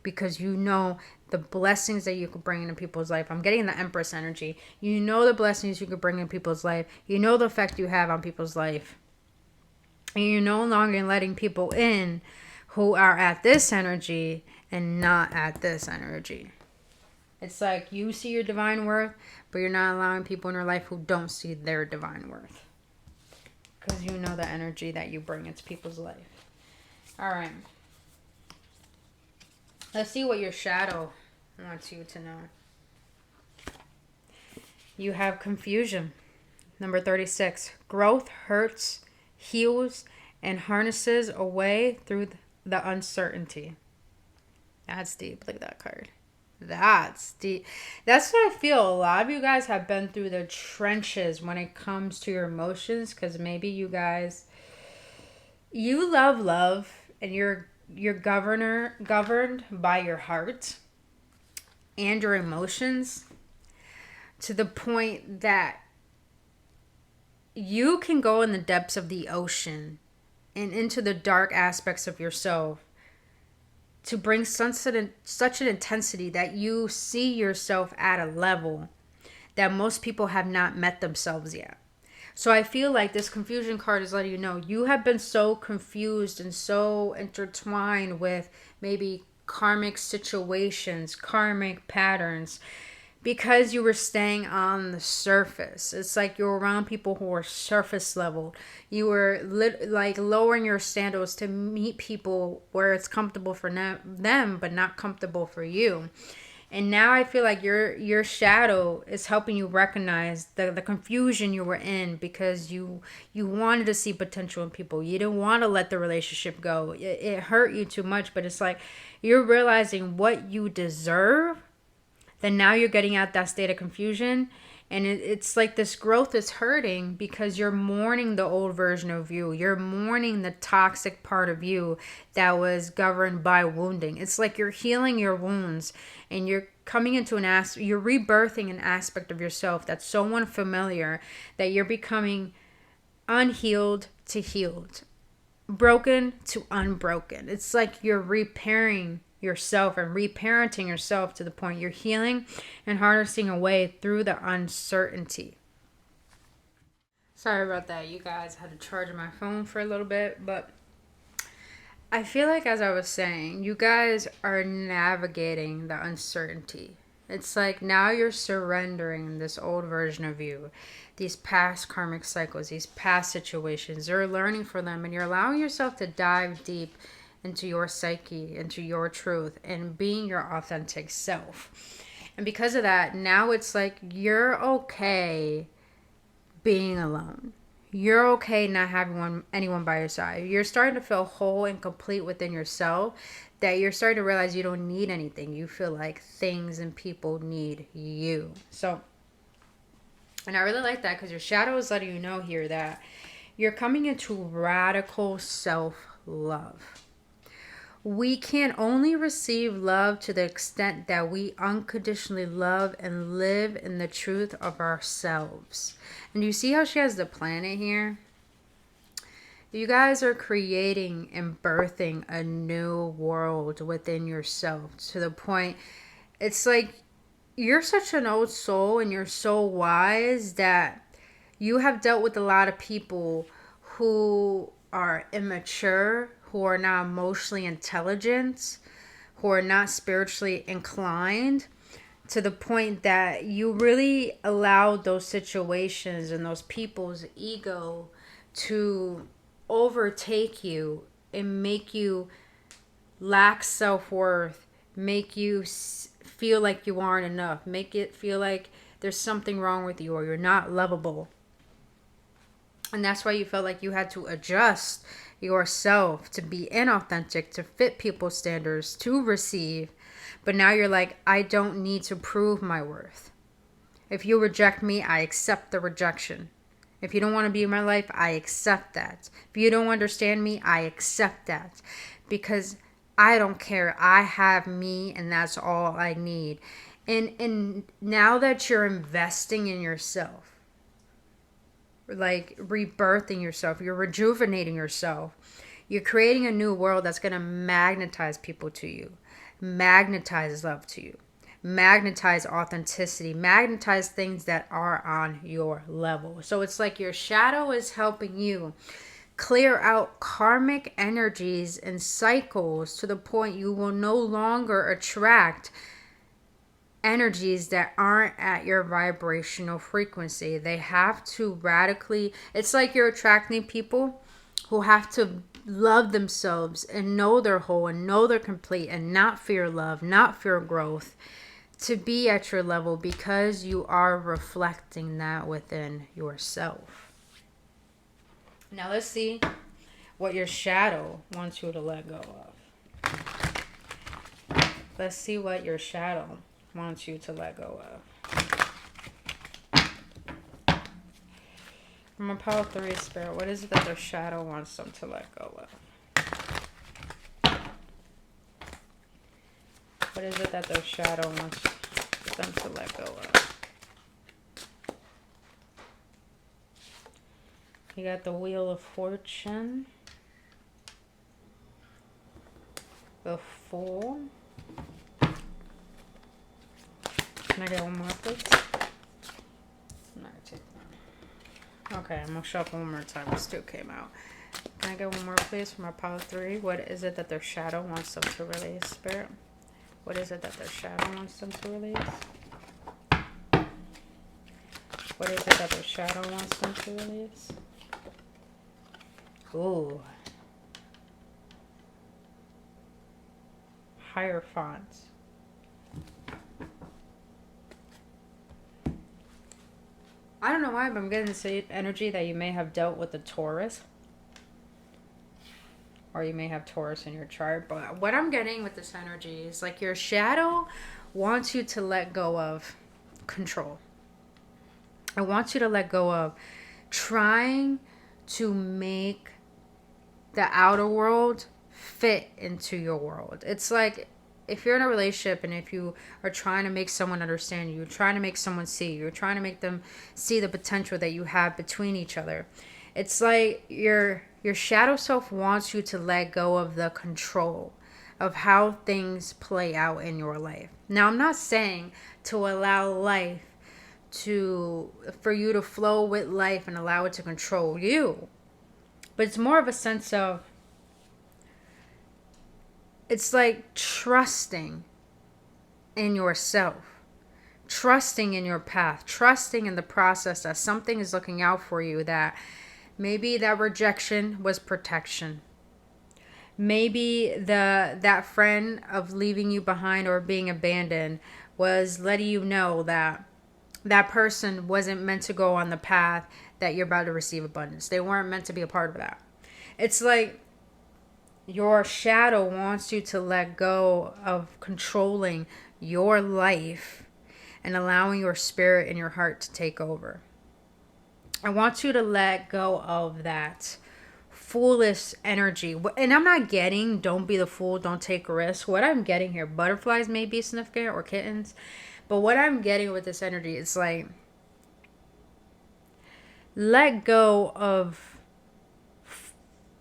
Because you know the blessings that you could bring into people's life. I'm getting the Empress energy. You know the blessings you could bring in people's life. You know the effect you have on people's life. And you're no longer letting people in who are at this energy and not at this energy. It's like you see your divine worth, but you're not allowing people in your life who don't see their divine worth. Because you know the energy that you bring into people's life. All right. Let's see what your shadow wants you to know. You have confusion. Number 36. Growth hurts, heals, and harnesses away through the uncertainty. That's deep. Look at that card. That's deep. That's what I feel. A lot of you guys have been through the trenches when it comes to your emotions, because maybe you guys, you love and you're governed by your heart and your emotions to the point that you can go in the depths of the ocean and into the dark aspects of yourself to bring such an intensity that you see yourself at a level that most people have not met themselves yet. So I feel like this confusion card is letting you know you have been so confused and so intertwined with maybe karmic situations, karmic patterns, because you were staying on the surface. It's like you're around people who are surface level. You were like lowering your standards to meet people where it's comfortable for them, but not comfortable for you. And now I feel like your shadow is helping you recognize the confusion you were in, because you wanted to see potential in people. You didn't want to let the relationship go. It hurt you too much, but it's like you're realizing what you deserve. Then now you're getting out that state of confusion. And it's like this growth is hurting because you're mourning the old version of you. You're mourning the toxic part of you that was governed by wounding. It's like you're healing your wounds, and you're coming into you're rebirthing an aspect of yourself that's so unfamiliar that you're becoming unhealed to healed, broken to unbroken. It's like you're repairing yourself and reparenting yourself to the point you're healing and harnessing a way through the uncertainty. Sorry about that, you guys. I had to charge my phone for a little bit, but I feel like, as I was saying, you guys are navigating the uncertainty. It's like now you're surrendering this old version of you, these past karmic cycles, these past situations. You're learning from them, and you're allowing yourself to dive deep into your psyche, into your truth, and being your authentic self. And because of that, now it's like you're okay being alone. You're okay not having anyone by your side. You're starting to feel whole and complete within yourself, that you're starting to realize you don't need anything. You feel like things and people need you. So, and I really like that, because your shadow is letting you know here that you're coming into radical self-love. We can only receive love to the extent that we unconditionally love and live in the truth of ourselves. And you see how she has the planet here? You guys are creating and birthing a new world within yourself, to the point it's like you're such an old soul and you're so wise that you have dealt with a lot of people who are immature, who are not emotionally intelligent, who are not spiritually inclined, to the point that you really allowed those situations and those people's ego to overtake you and make you lack self-worth, make you feel like you aren't enough, make it feel like there's something wrong with you or you're not lovable. And that's why you felt like you had to adjust yourself to be inauthentic, to fit people's standards, to receive. But now you're like, I don't need to prove my worth. If you reject me, I accept the rejection. If you don't want to be in my life, I accept that. If you don't understand me, I accept that. Because I don't care. I have me, and that's all I need. And now that you're investing in yourself, like rebirthing yourself, you're rejuvenating yourself, you're creating a new world that's going to magnetize people to you, magnetize love to you, magnetize authenticity, magnetize things that are on your level. So it's like your shadow is helping you clear out karmic energies and cycles, to the point you will no longer attract energies that aren't at your vibrational frequency. They have to radically, it's like you're attracting people who have to love themselves and know they're whole and know they're complete and not fear love, not fear growth, to be at your level, because you are reflecting that within yourself. Now let's see what your shadow wants you to let go of. Let's see what your shadow wants you to let go of. From a power 3 spirit, what is it that their shadow wants them to let go of? What is it that their shadow wants them to let go of? You got the Wheel of Fortune. The Fool. Can I get one more, please? I'm not gonna take that. Okay, I'm gonna shuffle one more time. It still came out. Can I get one more, please, for my pile 3? What is it that their shadow wants them to release, Spirit? What is it that their shadow wants them to release? What is it that their shadow wants them to release? Ooh. Hierophant. I don't know why, but I'm getting this energy that you may have dealt with the Taurus. Or you may have Taurus in your chart. But what I'm getting with this energy is like your shadow wants you to let go of control. I want you to let go of trying to make the outer world fit into your world. It's like if you're in a relationship and if you are trying to make someone understand you, you're trying to make someone see you, you're trying to make them see the potential that you have between each other. It's like your shadow self wants you to let go of the control of how things play out in your life. Now, I'm not saying to allow life for you to flow with life and allow it to control you. But it's more of a sense of, it's like trusting in yourself, trusting in your path, trusting in the process that something is looking out for you, that maybe that rejection was protection. Maybe that friend of leaving you behind or being abandoned was letting you know that that person wasn't meant to go on the path that you're about to receive abundance. They weren't meant to be a part of that. It's like your shadow wants you to let go of controlling your life and allowing your spirit and your heart to take over. I want you to let go of that foolish energy. And I'm not getting, don't be the fool, don't take a risk. What I'm getting here, butterflies may be significant, or kittens. But what I'm getting with this energy, it's like, let go of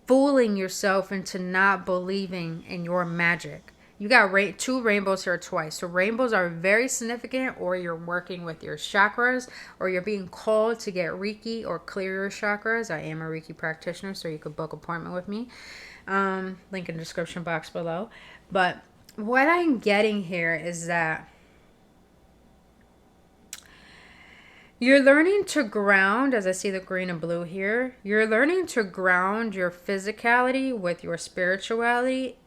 fooling yourself into not believing in your magic. You got two rainbows here twice. So rainbows are very significant, or you're working with your chakras, or you're being called to get Reiki or clear your chakras. I am a Reiki practitioner, so you could book an appointment with me. Link in the description box below. But what I'm getting here is that you're learning to ground, as I see the green and blue here, you're learning to ground your physicality with your spirituality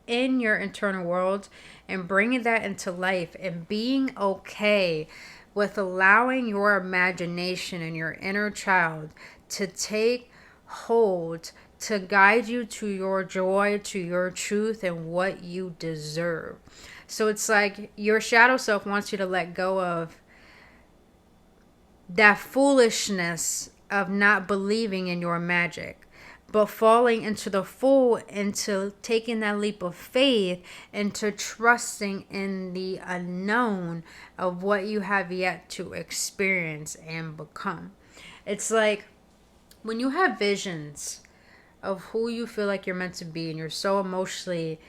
in your internal world and bringing that into life and being okay with allowing your imagination and your inner child to take hold, to guide you to your joy, to your truth, and what you deserve. So it's like your shadow self wants you to let go of that foolishness of not believing in your magic, but falling into the fool, into taking that leap of faith, into trusting in the unknown of what you have yet to experience and become. It's like when you have visions of who you feel like you're meant to be and you're so emotionally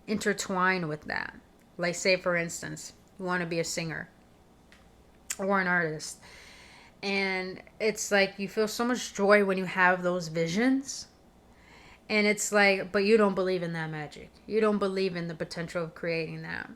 intertwined with that. Like, say for instance, you want to be a singer or an artist. And it's like you feel so much joy when you have those visions. And it's like, but you don't believe in that magic. You don't believe in the potential of creating that.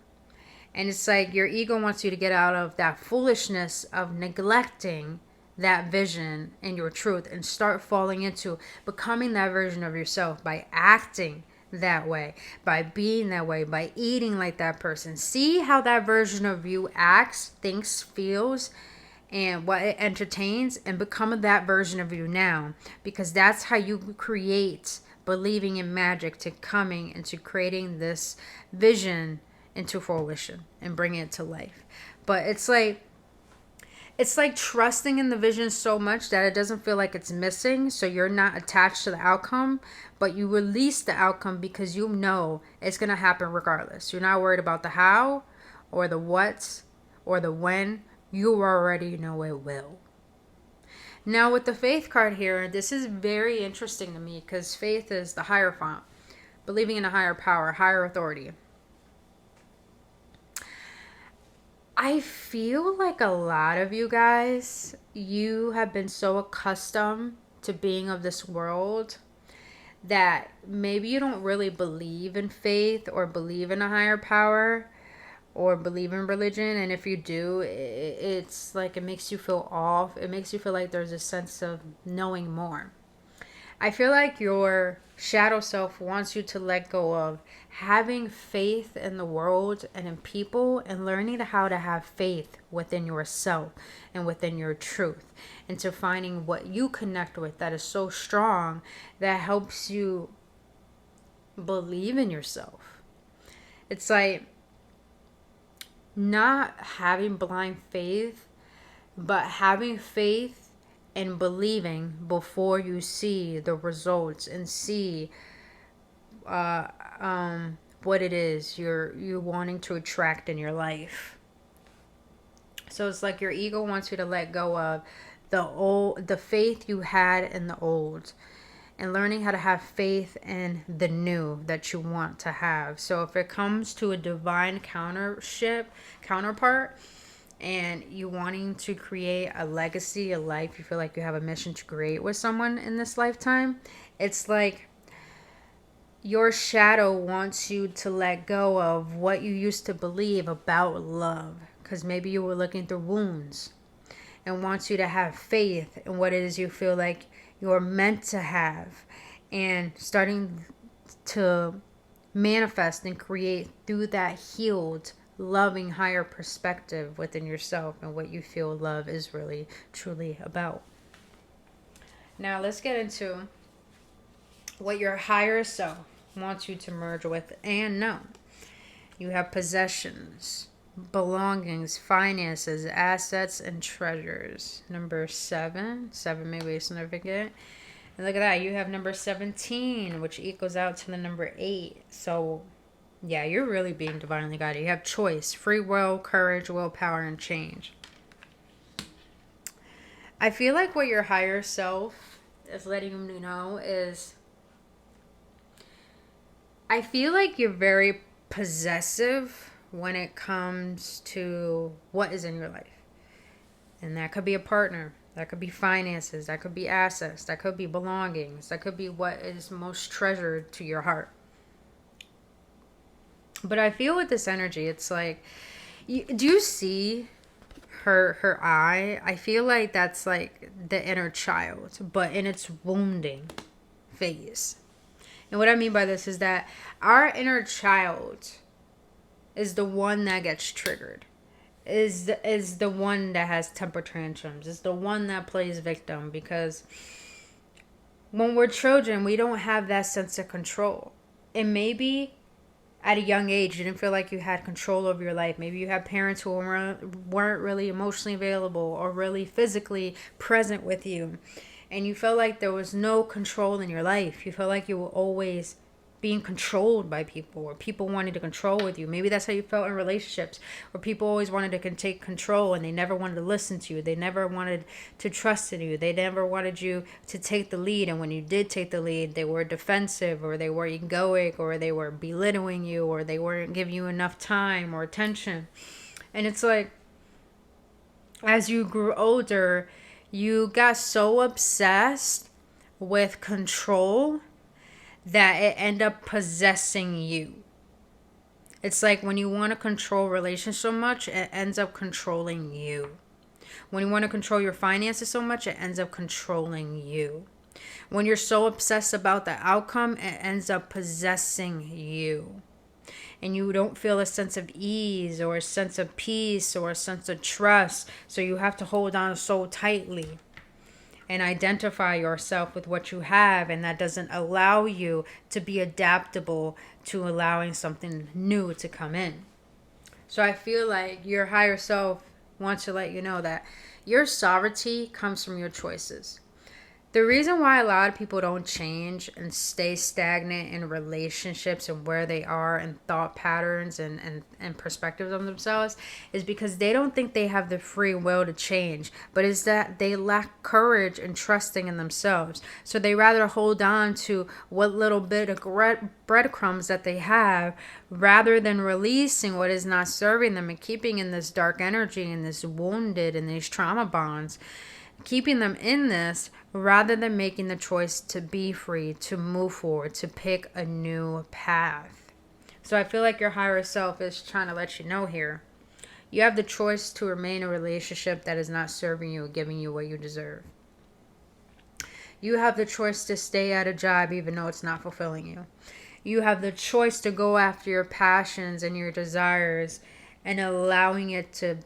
And it's like your ego wants you to get out of that foolishness of neglecting that vision and your truth and start falling into becoming that version of yourself by acting that way, by being that way, by eating like that person. See how that version of you acts, thinks, feels, and what it entertains, and become that version of you now, because that's how you create believing in magic, to coming into creating this vision into fruition and bringing it to life. But it's like trusting in the vision so much that it doesn't feel like it's missing, so you're not attached to the outcome, but you release the outcome because you know it's going to happen regardless. You're not worried about the how or the what or the when. You already know it will. Now with the faith card here, this is very interesting to me because faith is the Hierophant. believing in a higher power, higher authority. I feel like a lot of you guys, you have been so accustomed to being of this world that maybe you don't really believe in faith or believe in a higher power or believe in religion. And if you do, it's like it makes you feel off. It makes you feel like there's a sense of knowing more. I feel like your shadow self wants you to let go of having faith in the world and in people, and learning how to have faith within yourself and within your truth, and to finding what you connect with that is so strong that helps you believe in yourself. It's like not having blind faith, but having faith and believing before you see the results and see what it is you're wanting to attract in your life. So it's like your ego wants you to let go of the faith you had in the old, and learning how to have faith in the new that you want to have. So if it comes to a divine counterpart, and you wanting to create a legacy, a life you feel like you have a mission to create with someone in this lifetime, it's like your shadow wants you to let go of what you used to believe about love, because maybe you were looking through wounds, and wants you to have faith in what it is you feel like you're meant to have, and starting to manifest and create through that healed, loving, higher perspective within yourself and what you feel love is really, truly about. Now let's get into what your higher self wants you to merge with and know. You have possessions, belongings, finances, assets, and treasures. Number 7 may be significant. And look at that, you have number 17, which equals out to the number 8. So yeah, you're really being divinely guided. You have choice, free will, courage, willpower, and change. I feel like what your higher self is letting you know is, I feel like you're very possessive when it comes to what is in your life. And that could be a partner. That could be finances. That could be assets. That could be belongings. That could be what is most treasured to your heart. But I feel with this energy, it's like, do you see her eye? I feel like that's like the inner child, but in its wounding phase. And what I mean by this is that our inner child is the one that gets triggered, is the one that has temper tantrums, is the one that plays victim, because when we're children, we don't have that sense of control. And maybe at a young age, you didn't feel like you had control over your life. Maybe you had parents who weren't really emotionally available or really physically present with you. And you felt like there was no control in your life. You felt like you were always being controlled by people, or people wanted to control with you. Maybe that's how you felt in relationships, where people always wanted to take control and they never wanted to listen to you. They never wanted to trust in you. They never wanted you to take the lead. And when you did take the lead, they were defensive, or they were egoic, or they were belittling you, or they weren't giving you enough time or attention. And it's like, as you grew older, you got so obsessed with control that it end up possessing you. It's like when you want to control relations so much, it ends up controlling you. When you want to control your finances so much, it ends up controlling you. When you're so obsessed about the outcome, it ends up possessing you. And you don't feel a sense of ease or a sense of peace or a sense of trust. So you have to hold on so tightly and identify yourself with what you have, and that doesn't allow you to be adaptable to allowing something new to come in. So I feel like your higher self wants to let you know that your sovereignty comes from your choices. The reason why a lot of people don't change and stay stagnant in relationships and where they are and thought patterns and perspectives of themselves is because they don't think they have the free will to change, but it's that they lack courage and trusting in themselves. So they rather hold on to what little bit of breadcrumbs that they have rather than releasing what is not serving them and keeping in this dark energy and this wounded and these trauma bonds, keeping them in this rather than making the choice to be free, to move forward, to pick a new path. So I feel like your higher self is trying to let you know here. You have the choice to remain in a relationship that is not serving you, giving you what you deserve. You have the choice to stay at a job even though it's not fulfilling you. You have the choice to go after your passions and your desires and allowing it to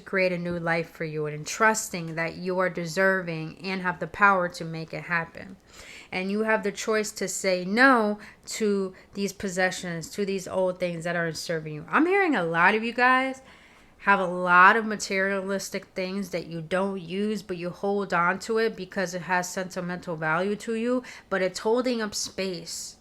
create a new life for you and trusting that you are deserving and have the power to make it happen. And you have the choice to say no to these possessions, to these old things that aren't serving you. I'm hearing a lot of you guys have a lot of materialistic things that you don't use, but you hold on to it because it has sentimental value to you, but it's holding up space.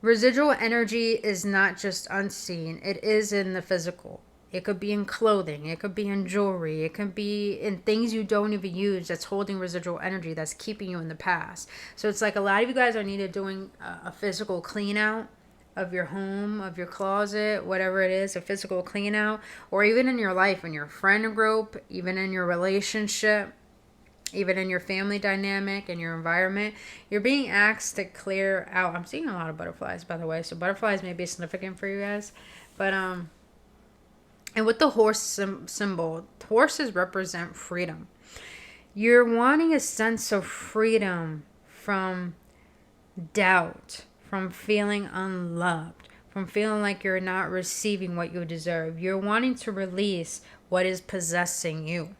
Residual energy is not just unseen. It is in the physical. It could be in clothing. It could be in jewelry. It could be in things you don't even use that's holding residual energy that's keeping you in the past. So it's like a lot of you guys are needed doing a physical clean out of your home, of your closet, whatever it is, a physical clean out, or even in your life, in your friend group, even in your relationship, even in your family dynamic and your environment. You're being asked to clear out. I'm seeing a lot of butterflies, by the way. So butterflies may be significant for you guys. But, and with the horse symbol, horses represent freedom. You're wanting a sense of freedom from doubt, from feeling unloved, from feeling like you're not receiving what you deserve. You're wanting to release what is possessing you.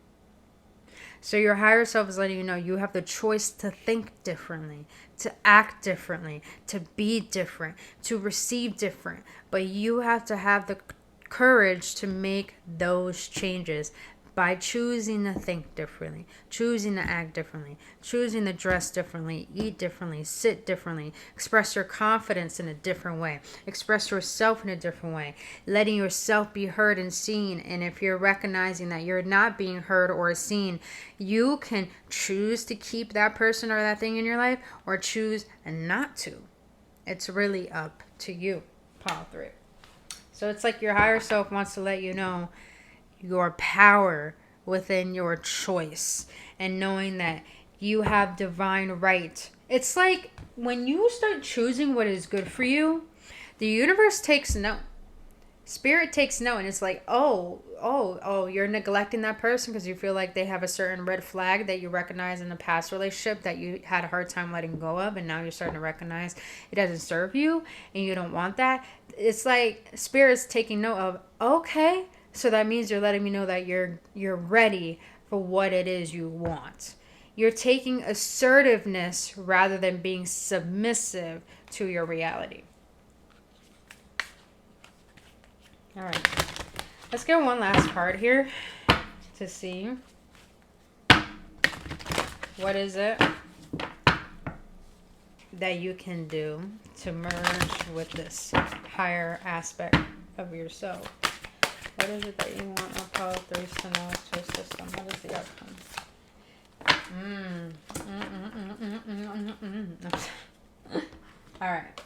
So your higher self is letting you know you have the choice to think differently, to act differently, to be different, to receive different. But you have to have the courage to make those changes by choosing to think differently, choosing to act differently, choosing to dress differently, eat differently, sit differently, express your confidence in a different way, express yourself in a different way, letting yourself be heard and seen. And if you're recognizing that you're not being heard or seen, you can choose to keep that person or that thing in your life or choose not to. It's really up to you. Pile 3. So it's like your higher self wants to let you know your power within your choice and knowing that you have divine right. It's like when you start choosing what is good for you, the universe takes note. Spirit takes note, and it's like, oh, you're neglecting that person because you feel like they have a certain red flag that you recognize in a past relationship that you had a hard time letting go of, and now you're starting to recognize it doesn't serve you and you don't want that. It's like Spirit's taking note of, okay, so that means you're letting me know that you're ready for what it is you want. You're taking assertiveness rather than being submissive to your reality. All right. Let's get one last card here to see what is it that you can do to merge with this higher aspect of yourself. What is it that you want our power 3s to know to your system? What is the outcome? All right.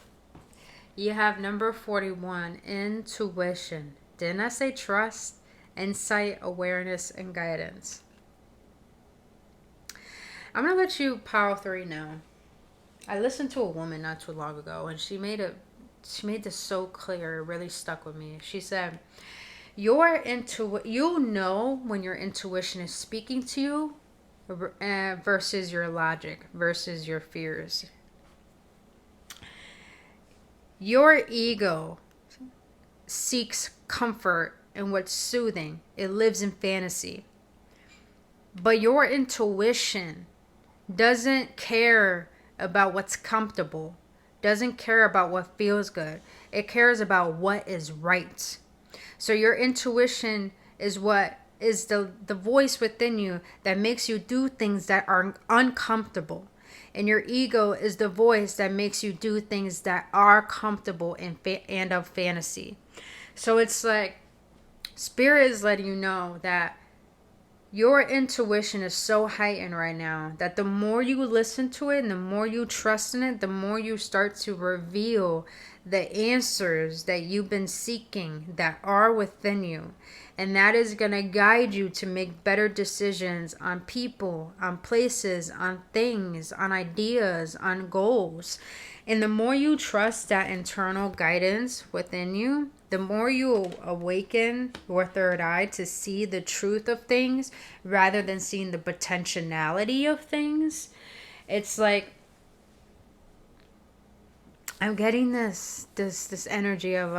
You have number 41, intuition. Didn't I say trust, insight, awareness, and guidance? I'm going to let you power 3 know. I listened to a woman not too long ago, and she made this so clear. It really stuck with me. She said, you'll know when your intuition is speaking to you versus your logic, versus your fears. Your ego seeks comfort in what's soothing. It lives in fantasy. But your intuition doesn't care about what's comfortable, doesn't care about what feels good. It cares about what is right. So your intuition is what is the voice within you that makes you do things that are uncomfortable. And your ego is the voice that makes you do things that are comfortable and of fantasy. So it's like Spirit is letting you know that your intuition is so heightened right now that the more you listen to it and the more you trust in it, the more you start to reveal the answers that you've been seeking that are within you. And that is going to guide you to make better decisions on people, on places, on things, on ideas, on goals. And the more you trust that internal guidance within you, the more you awaken your third eye to see the truth of things rather than seeing the potentiality of things. It's like I'm getting this energy of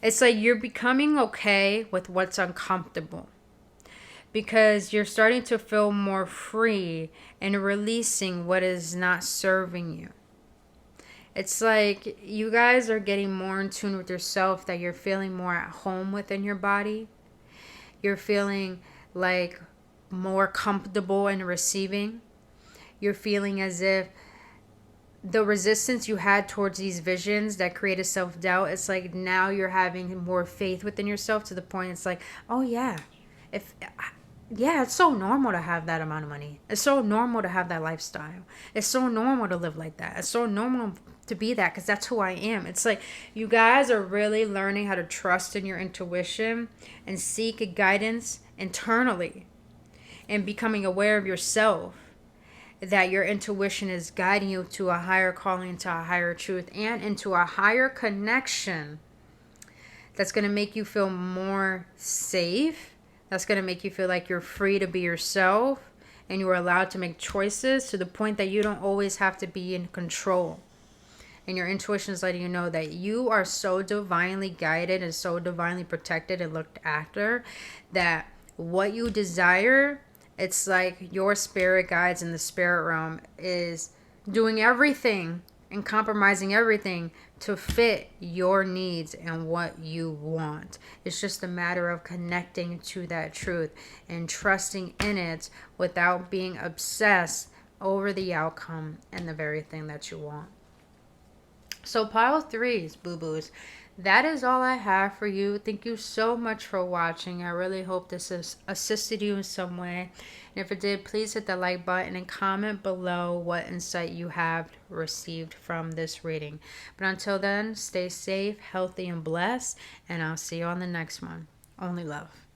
it's like you're becoming okay with what's uncomfortable, because you're starting to feel more free and releasing what is not serving you. It's like you guys are getting more in tune with yourself, that you're feeling more at home within your body. You're feeling like more comfortable in receiving. You're feeling as if the resistance you had towards these visions that created self-doubt, it's like now you're having more faith within yourself, to the point it's like, oh yeah, it's so normal to have that amount of money. It's so normal to have that lifestyle. It's so normal to live like that. It's so normal to be that, because that's who I am. It's like you guys are really learning how to trust in your intuition and seek guidance internally, and becoming aware of yourself, that your intuition is guiding you to a higher calling, to a higher truth, and into a higher connection that's going to make you feel more safe. That's going to make you feel like you're free to be yourself, and you are allowed to make choices to the point that you don't always have to be in control. And your intuition is letting you know that you are so divinely guided and so divinely protected and looked after, that what you desire, it's like your spirit guides in the spirit realm is doing everything and compromising everything to fit your needs and what you want. It's just a matter of connecting to that truth and trusting in it without being obsessed over the outcome and the very thing that you want. So pile threes, boo-boos. That is all I have for you. Thank you so much for watching. I really hope this has assisted you in some way. And if it did, please hit the like button and comment below what insight you have received from this reading. But until then, stay safe, healthy, and blessed. And I'll see you on the next one. Only love.